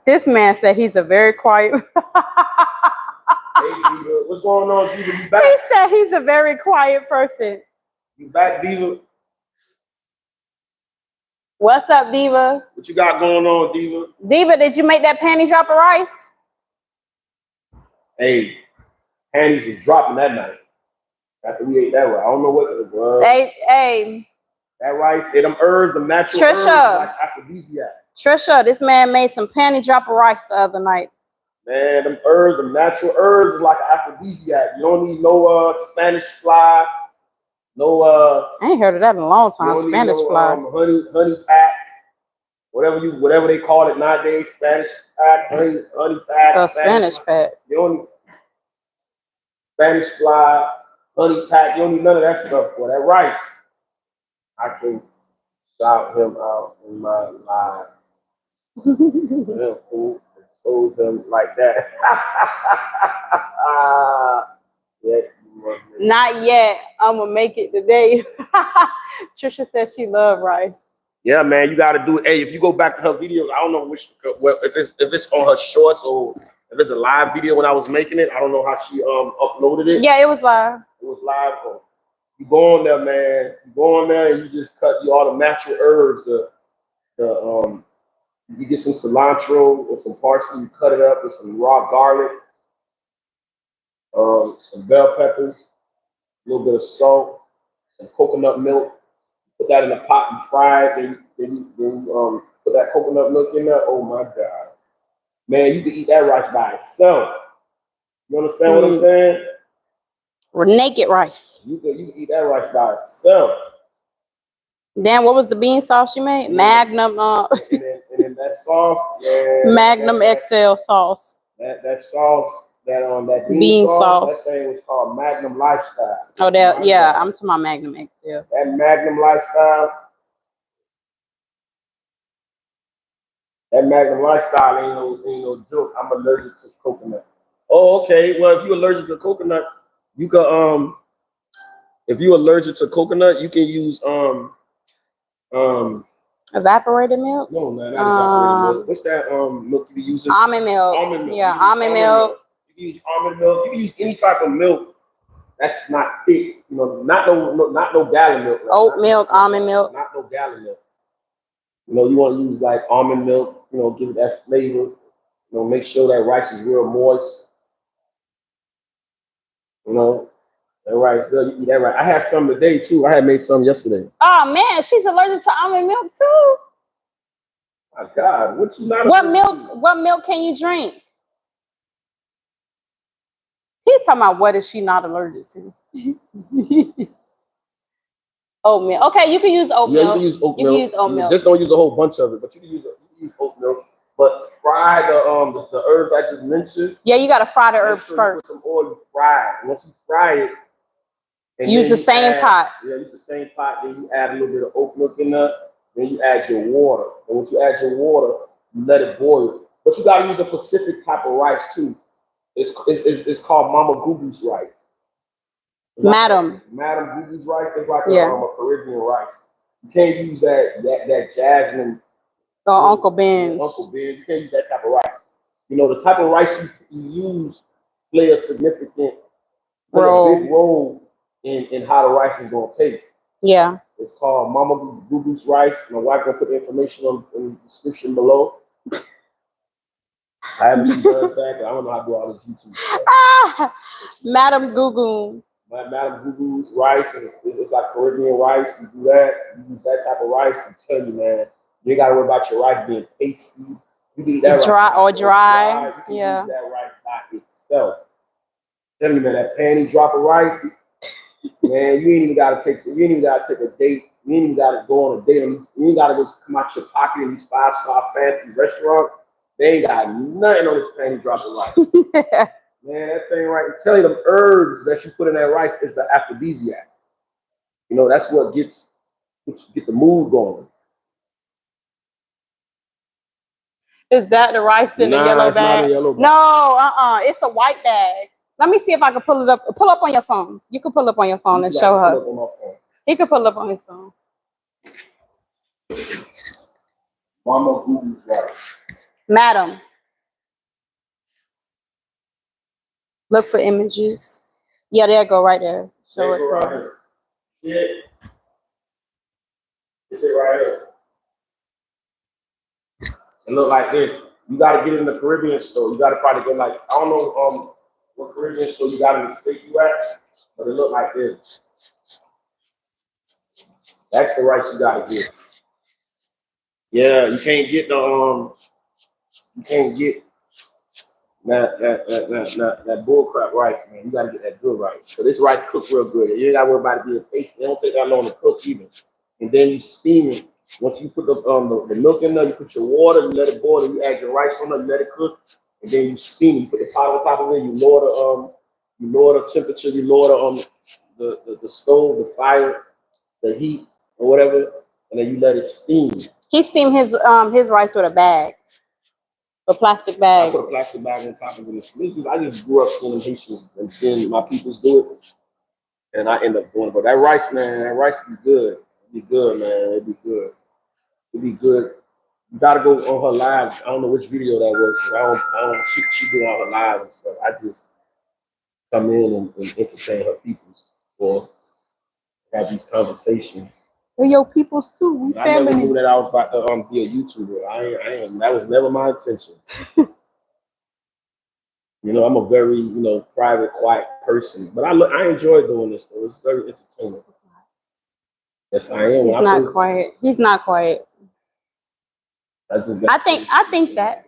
This man said he's a very quiet. Hey, Diva, what's going on, Diva? You He back? said he's a very quiet person. You back, Diva? What's up, Diva? What you got going on, Diva? Diva, did you make that panty drop of rice? Hey, panties was dropping that night after we ate that rice. I don't know what it was. Hey, That rice, them herbs, them natural herbs, Trisha. like aphrodisiac. Trisha, this man made some panty drop of rice the other night. Man, them herbs, them natural herbs, is like an aphrodisiac. You don't need no Spanish fly, no I ain't heard of that in a long you time. don't Spanish need no fly. honey pack, whatever they call it nowadays, Spanish pack, honey pack, Spanish pack. You don't need Spanish fly, honey pack. You don't need none of that stuff for that rice. I can shout him out in my live. Expose him like that. Yeah, Not yet. I'm gonna make it today. Trisha says she love rice. yeah, man, you gotta do it. Hey, if you go back to her videos, I don't know if it's on her shorts or if it's a live video when I was making it. I don't know how she uploaded it. Yeah, it was live. It was live. You go on there, man. You go on there and you just cut all the natural herbs. You get some cilantro or some parsley. You cut it up with some raw garlic, some bell peppers, a little bit of salt, some coconut milk. Put that in a pot and fry it. Then you put that coconut milk in there. Oh my God, man, you can eat that rice by itself. You understand what I'm saying? Or naked rice. You can eat that rice by itself. Then what was the bean sauce you made? Magnum. And then that sauce, man, Magnum XL sauce. That sauce, that Bean sauce. that thing was called Magnum Lifestyle. Oh, that yeah. I'm talking about Magnum XL. That Magnum Lifestyle. That Magnum Lifestyle ain't no joke. I'm allergic to coconut. Oh, okay. Well, if you're allergic to coconut, you can if you're allergic to coconut, you can use Evaporated milk? no, man, not evaporated milk. What's that milk you be using? Almond milk. Almond milk. Yeah, almond milk. You can use almond milk. You can use any type of milk that's not thick. You know, not no gallon milk. Oat milk, almond milk. Not no gallon milk. You know, you want to use like almond milk. You know, give it that flavor. You know, make sure that rice is real moist. You know, that rice. You eat that rice. I had some today too. I had made some yesterday. Oh man, she's allergic to almond milk too. My God, what you not? What milk can you drink? He's talking about what is she not allergic to? Oat milk. Okay, you can use oat milk. Yeah, you can use oat milk. You can use oat milk. Just don't use a whole bunch of it, but you can use oat milk. But fry the herbs I just mentioned. Yeah, you gotta fry the herbs sure first. You put some oil, fry it. Once you fry it, and use the same pot. Yeah, use the same pot. Then you add a little bit of oat milk in there. Then you add your water. And once you add your water, you let it boil. But you gotta use a specific type of rice too. It's called Mama Gugu's rice. Madam Gugu's rice is like a Caribbean rice. You can't use that jasmine. Or Uncle Ben's. Uncle Ben. You can't use that type of rice. You know, the type of rice you use play a significant role in how the rice is gonna taste. Yeah. It's called Mama Gugu's rice. My wife gonna put the information in the description below. I haven't seen does that. I don't know how to do all this YouTube stuff. Madam Gugu. Madam Gugu's rice is like Caribbean rice. You do that. You use that type of rice. I tell you, man, you ain't gotta worry about your rice being pasty. You can eat that dry. You can yeah. use that rice by itself. Tell me, man, that panty drop of rice, man, you ain't even gotta take a date. You ain't even gotta go on a date. You ain't gotta go come out your pocket in these 5-star fancy restaurants. They ain't got nothing on this panty drop of rice. Man, that thing right. I'm telling you, them herbs that you put in that rice is the aphrodisiac. You know, that's what gets the mood going. Is that the rice in the yellow it's bag? not a yellow bag. No, it's a white bag. Let me see if I can pull it up. Pull up on your phone. You can pull up on your phone and show her. He can pull up on his phone. Mama Gugu's rice. Madam. Look for images. Yeah, there go right there. Show There it you go to right her. here. See it? It's it right here. It look like this. You gotta get in the Caribbean store. You gotta probably go like, I don't know what Caribbean store you got in the state you at, but it look like this. That's the rice you gotta get. Yeah, you can't get you can't get that bull crap rice, man. You gotta get that good rice. So this rice cooked real good. You ain't gotta worry about it being tasty. It don't take that long to cook either. And then you steam it. Once you put the milk in there, you put your water, you let it boil, and you add your rice on there, you let it cook, and then you steam it. You put the pot on top of it, you lower the temperature, you lower the stove, the fire, the heat, or whatever, and then you let it steam. He steamed his rice with a bag. A plastic I bag. put a plastic bag on top of it. I just grew up seeing Haitians and seeing my peoples do it, and I end up doing it. But that rice, man, that rice be good. It'd be good, man. It'd be good. It'd be good. You gotta go on her live. I don't know which video that was. I don't. She do all her live and stuff. I just come in and entertain her peoples or have these conversations. We're your peoples too. We I never family. knew that I was about to be a YouTuber. I am. That was never my intention. You know, I'm a very, private, quiet person. But I enjoy doing this though. It's very entertaining. Yes, I am. He's not quiet. He's not quiet. I think that.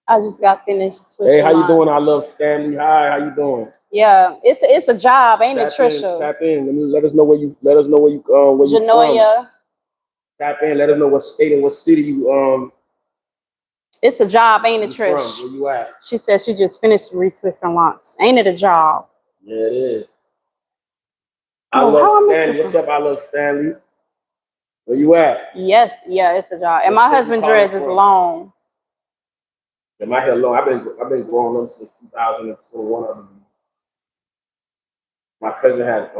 I just got finished. Hey, how you doing? I love Stanley. Hi, how you doing? Yeah, it's a job, ain't it, Trisha? Tap in. Let us know where you where you from. Janoya. Tap in. Let us know what state and what city you It's a job, ain't it, Trish? From. Where you at? She said she just finished retwisting locks. Ain't it a job? Yeah, it is. I love Stanley. What's up? I love Stanley. Where you at? Yes, yeah, it's a job. And my husband's dreads is long. Yeah, my hair long. I've been growing them since 2021. My cousin had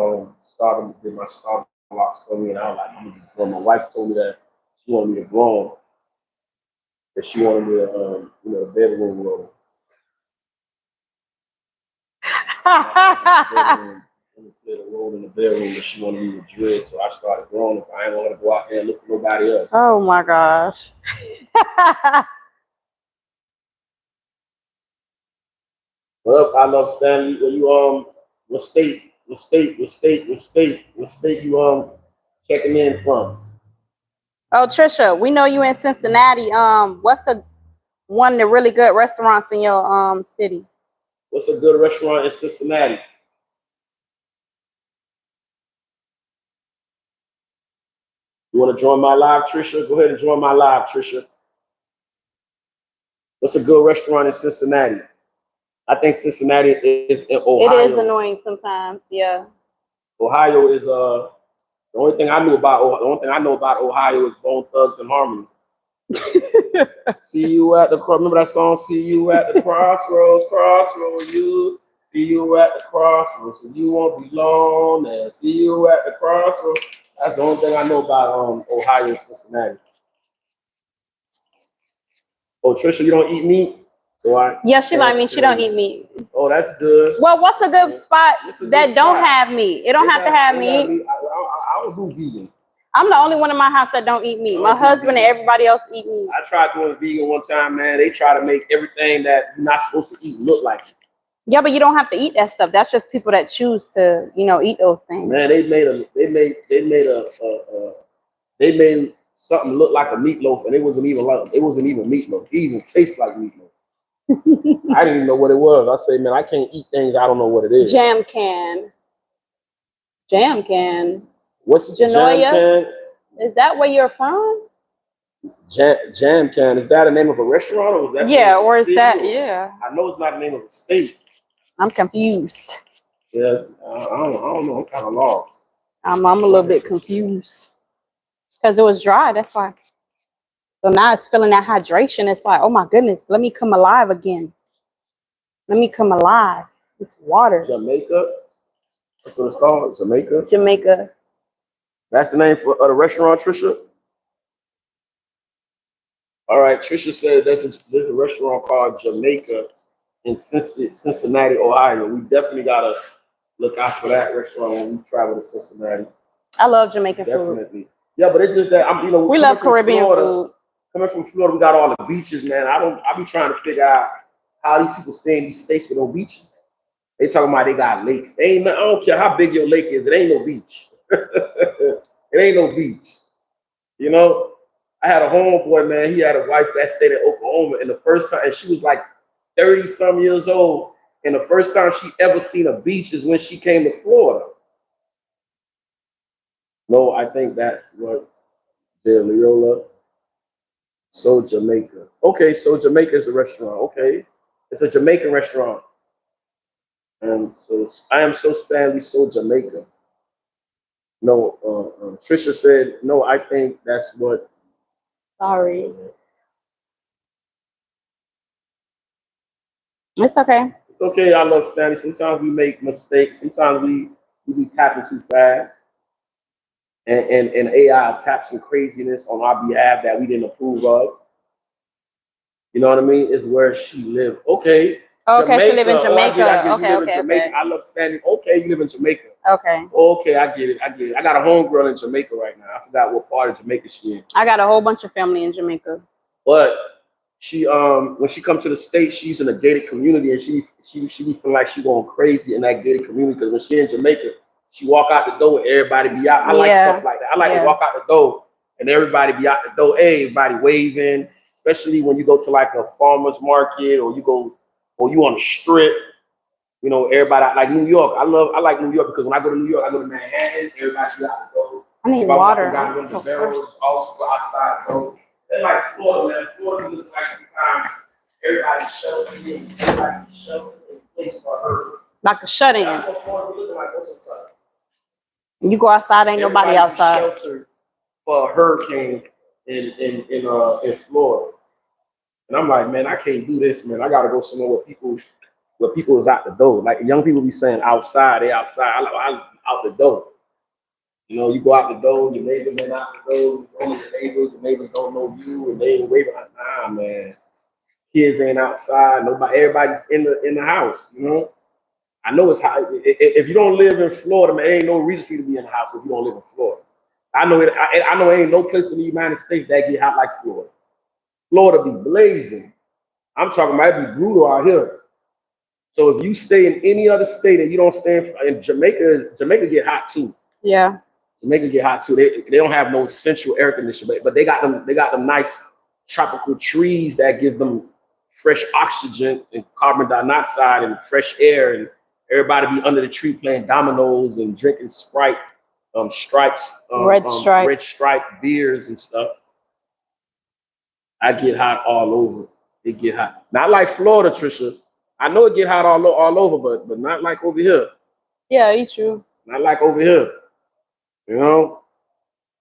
did my starting locks for me, and I was like, I need to grow. My wife told me that she wanted me to grow them, that she wanted me to the bedroom roll. The roll in the bedroom that she wanted me to dread, so I started growing them. I ain't want to go out there and look for nobody else. Oh my gosh. Well, I love Stanley. Where you what state you checking in from? Oh, Trisha, we know you in Cincinnati. What's one of the really good restaurants in your city? What's a good restaurant in Cincinnati? You want to join my live, Trisha? Go ahead and join my live, Trisha. What's a good restaurant in Cincinnati? I think Cincinnati is in Ohio. It is annoying sometimes, yeah. Ohio is the only thing I know about Ohio is Bone Thugs and Harmony. See you at the remember that song? See you at the crossroads, you. See you at the crossroads, so you won't be lonely. See you at the crossroads. That's the only thing I know about Ohio and Cincinnati. Oh, Trisha, you don't eat meat? Yeah, she like me. She don't eat meat. Oh, that's good. Well, what's a good spot that don't have meat? It don't have to have meat. I would do vegan. I'm the only one in my house that don't eat meat. My husband and everybody else eat meat. I tried doing vegan one time, man. They try to make everything that you're not supposed to eat look like it. Yeah, but you don't have to eat that stuff. That's just people that choose to, eat those things. Man, they made something look like a meatloaf, and it wasn't even meatloaf. It even tastes like meatloaf. I didn't even know what it was. I say, man, I can't eat things I don't know what it is. Jam can. What's Janoya? Jam can? Is that where you're from? Jam can. Is that the name of a restaurant, or is that? Yeah, or is that? Yeah. I know it's not the name of a state. I'm confused. Yeah, I don't know. I'm kind of lost. I'm a little bit confused because it was dry. That's why. So now it's feeling that hydration. It's like, oh my goodness, let me come alive again. Let me come alive. It's water. Jamaica. That's what it's called. Jamaica. That's the name for the restaurant, Trisha. All right, Trisha said there's a restaurant called Jamaica in Cincinnati, Ohio. We definitely gotta look out for that restaurant when we travel to Cincinnati. I love Jamaican food. Definitely. Yeah, but it's just that We love Caribbean food. Coming from Florida, we got all the beaches, man. I be trying to figure out how these people stay in these states with no beaches. They talking about they got lakes. I don't care how big your lake is, it ain't no beach. It ain't no beach. You know, I had a homeboy, man. He had a wife that stayed in Oklahoma, and the first time, and she was like 30 some years old, and the first time she ever seen a beach is when she came to Florida. No, I think that's what Leola. So Jamaica. Okay, so Jamaica is a restaurant. Okay, it's a Jamaican restaurant. And so I am so Stanley, so Jamaica. No, Trisha said no. I think that's what. Sorry. It's okay. It's okay. I love Stanley. Sometimes we make mistakes. Sometimes we be tapping too fast, and AI tap some craziness on our behalf that we didn't approve of. You know what I mean? Is where she lived. Okay. Okay, she live in Oh, I Jamaica. get it. Okay, You live in okay, Jamaica. okay. I love Stanley. Okay, you live in Jamaica. Okay. Okay, I get it. I got a homegirl in Jamaica right now. I forgot what part of Jamaica she in. I got a whole bunch of family in Jamaica. But she when she comes to the States, she's in a gated community, and she be feeling like she going crazy in that gated community, because when she in Jamaica, she walk out the door and everybody be out. I like stuff like that. I like to walk out the door and everybody be out the door. Hey, everybody waving, especially when you go to like a farmer's market, or you on the strip. You know, everybody like New York. I like New York because when I go to New York, I go to Manhattan. Everybody be out the door. I need water. I'm so thirsty. All people outside, bro. It's like Florida, man. Florida looks like sometimes everybody sheltering in. Everybody sheltering in place for her. Like a shut in. That's what Florida looking like most of the time. You go outside, ain't nobody outside. Sheltered for a hurricane in Florida. And I'm like, man, I can't do this, man. I gotta go somewhere where people is out the door. Like young people be saying outside, they outside. I out the door. You know, you go out the door, your neighbors ain't out the door, only your neighbors don't know you, and they ain't waving like, nah, man. Kids ain't outside, everybody's in the house, you know. I know it's hot. If you don't live in Florida, man, there ain't no reason for you to be in the house if you don't live in Florida. I know there ain't no place in the United States that get hot like Florida. Florida be blazing. I'm talking about it be brutal out here. So if you stay in any other state and you don't stay in Jamaica get hot too. Yeah. Jamaica get hot too. They don't have no central air conditioning, but they got them nice tropical trees that give them fresh oxygen and carbon dioxide and fresh air, and everybody be under the tree playing dominoes and drinking Sprite, red stripe beers and stuff. I get hot all over. It get hot. Not like Florida, Trisha. I know it get hot all over, but not like over here. Yeah, it's true. Not like over here. You know?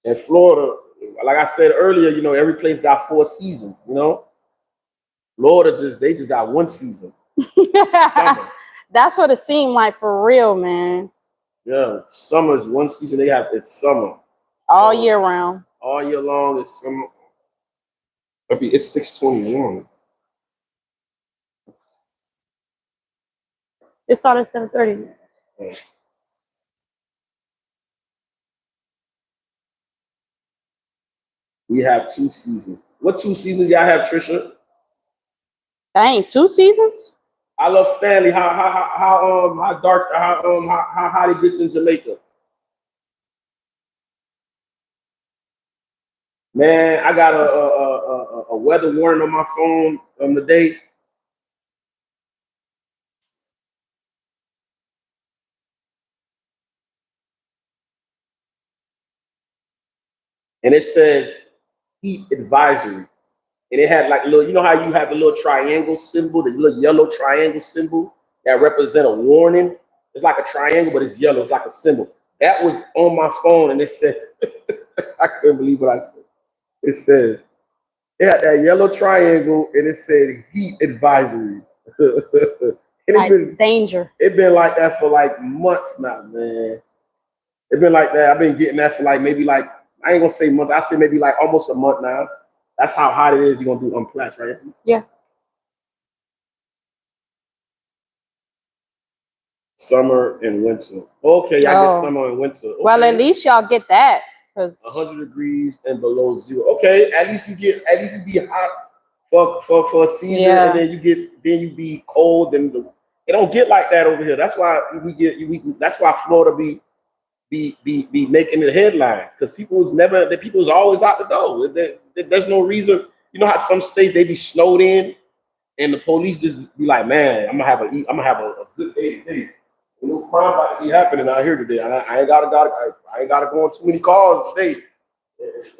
In Florida, like I said earlier, you know, every place got 4 seasons, you know? Florida they just got 1 season. Summer. That's what it seemed like for real, man. Yeah, summer is 1 season they have. It's summer. All year round. All year long it's summer. It's 6:21. It started at 7:30. Yeah. We have 2 seasons. What 2 seasons y'all have, Trisha? That ain't 2 seasons? I love Stanley. How dark how hot it gets in Jamaica. Man, I got a weather warning on my phone today. And it says heat advisory. And it had like you know how you have the little triangle symbol, the little yellow triangle symbol that represent a warning? It's like a triangle, but it's yellow. It's like a symbol. That was on my phone, and it said, I couldn't believe what I said. It says, it had that yellow triangle, and it said heat advisory. Danger. It's been like that for like months now, man. It's been like that. I've been getting that for like maybe like, I ain't gonna say months. I say maybe like almost a month now. That's how hot it is. You're gonna do unplatched, right? Yeah. Summer and winter. Okay, y'all get Oh. summer and winter. Okay. Well, at least y'all get that, cause 100 degrees and below zero. Okay, at least you be hot for a season, Yeah. and then you be cold. And it don't get like that over here. That's why that's why Florida be making the headlines, because people was always out the door. There's no reason. You know how some states they be snowed in, and the police just be like, man, I'm gonna have a good day today. No crime about to be happening out here today. I ain't gotta go on too many cars today.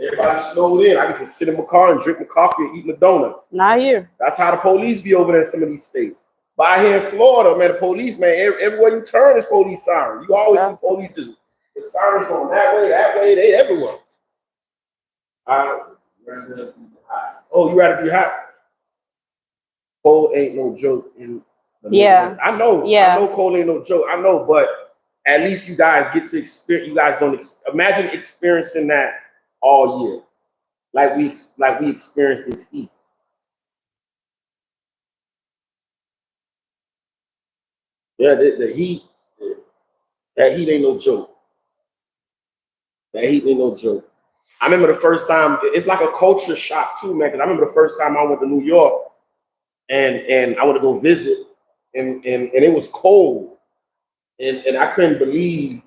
Everybody snowed in. I can just sit in my car and drink my coffee and eat my donuts. not here. That's how the police be over there in some of these states. But out here in Florida, man, the police, man, everywhere you turn is police sirens. You always see police just the sirens going that way, they everywhere. Oh, you rather be hot? Cold ain't no joke. Yeah. I know. Yeah. I know cold ain't no joke. I know, but at least you guys get to experience. You guys don't imagine experiencing that all year, like we experienced this heat. Yeah, the heat. That heat ain't no joke. That heat ain't no joke. I remember the first time. It's like a culture shock too, man. Because I remember the first time I went to New York, and I went to go visit, and it was cold, and I couldn't believe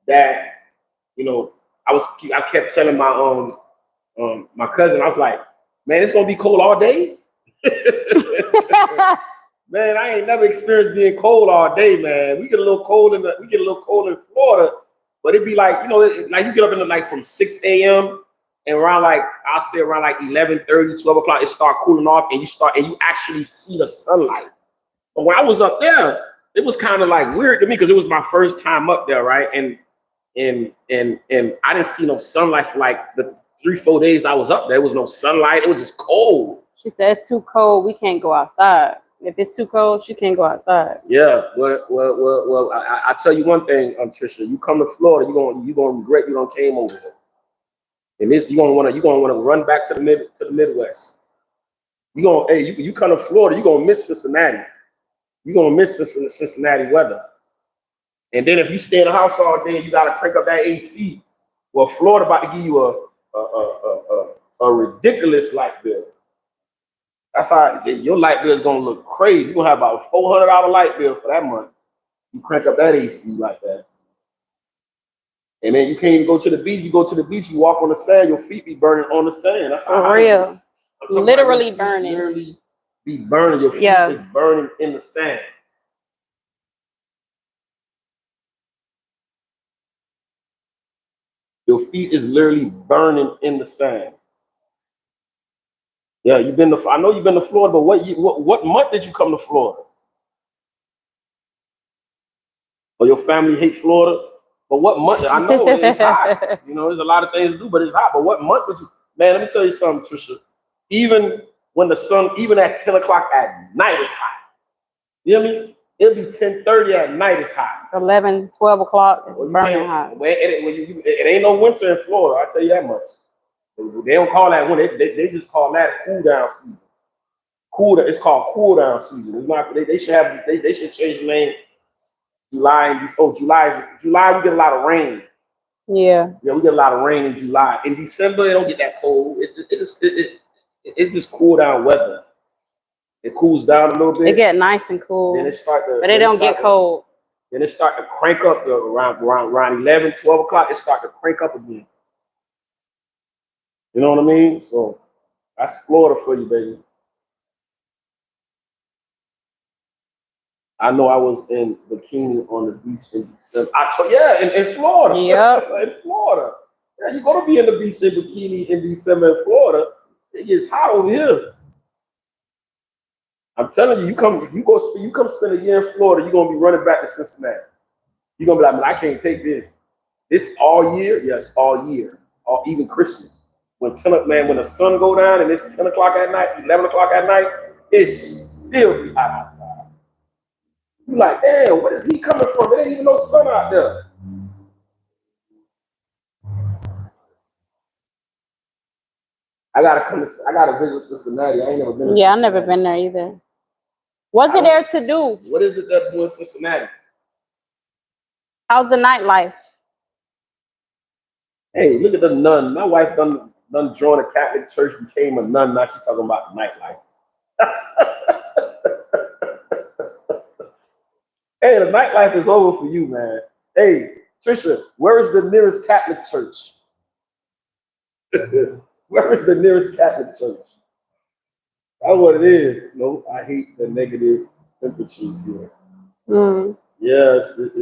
that. You know, I kept telling my cousin, I was like, man, it's gonna be cold all day. Man, I ain't never experienced being cold all day, man. We get a little cold in Florida, but it'd be like, you know, like you get up in the, like from 6 a.m. and around like I'll say around like 11:30, 12 o'clock, it start cooling off, and you actually see the sunlight. But when I was up there, it was kind of like weird to me because it was my first time up there, right? And I didn't see no sunlight for like the 3-4 days I was up there. There was no sunlight. It was just cold. She said it's too cold. We can't go outside. If it's too cold, she can't go outside. Yeah. Well. I tell you one thing, Trisha. You come to Florida, you gonna regret you don't came over here. And this you gonna wanna run back to the Midwest. You come to Florida, you gonna miss Cincinnati. You gonna miss the Cincinnati weather. And then if you stay in the house all day, you gotta crank up that AC. Well, Florida about to give you a ridiculous light bill. That's how your light bill is gonna look crazy. You're gonna have about a $400 light bill for that month. You crank up that AC like that. And then you can't even go to the beach. You go to the beach, you walk on the sand, your feet be burning on the sand. That's how For real. Literally burning. burning. Literally be burning. Your feet is burning in the sand. Your feet is literally burning in the sand. Yeah, I know you've been to Florida, but what month did you come to Florida? Or your family hate Florida? But what month? I know it's hot. You know, there's a lot of things to do, but it's hot. But what month would you? Man, let me tell you something, Trisha. Even when the sun, even at 10 o'clock at night, it's hot. You know what I mean? It'll be 10:30 at night, it's hot. 11, 12 o'clock, it's burning hot. It ain't no winter in Florida, I'll tell you that much. They don't call that winter. They just call that cool down season. It's called cool down season. It's not. They should change the name. July we get a lot of rain. Yeah. Yeah, we get a lot of rain in July. In December, it don't get that cold. It's just cool down weather. It cools down a little bit. It get nice and cool. Then but it don't get cold. Then it start to crank up around 11, 12 o'clock. It start to crank up again. You know what I mean? So that's Florida for you, baby. I know I was in bikini on the beach in December. In Florida. Yep. In Florida. Yeah, you're gonna be in the beach in bikini in December in Florida. It gets hot over here. I'm telling you, you come spend a year in Florida, you're gonna be running back to Cincinnati. You're gonna be like, man, I can't take this. This all year? Yes, all year. Even Christmas. When the sun go down and it's 10 o'clock at night, 11 o'clock at night, it's still be hot outside. You're like, damn, where is he coming from? There ain't even no sun out there. I gotta visit Cincinnati. I ain't never been. Yeah, I've never been there either. What's it there to do? What is it that do in Cincinnati? How's the nightlife? Hey, look at the nun. My wife done joined a Catholic church, became a nun. Now she's talking about nightlife. Hey, the nightlife is over for you, man. Hey, Trisha, where is the nearest Catholic church? Where is the nearest Catholic church? That's what it is. No, I hate the negative temperatures here. Mm. Yes, it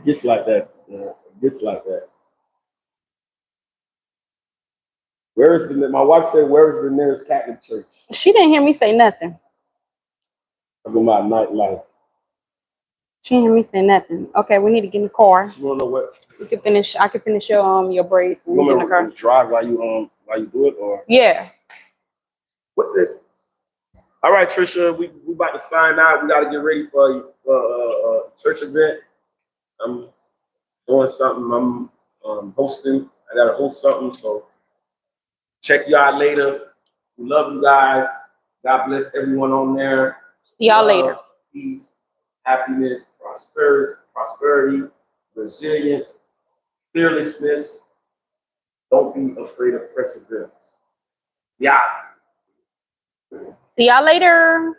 gets like that. It gets like that. My wife said, where is the nearest Catholic church? She didn't hear me say nothing. Talking about nightlife. She didn't hear me say nothing. Okay, we need to get in the car. She wanna know what. You can finish. I can finish your braid. You When we get in want the me car. to drive while you do it, or Yeah. what? All right, Trisha, we about to sign out. We got to get ready for a church event. I'm doing something. I'm hosting. I got to host something. So check you out later. We love you guys. God bless everyone on there. See y'all Love, later. Peace, happiness, prosperity, resilience, fearlessness. Don't be afraid of perseverance. Yeah. See y'all later.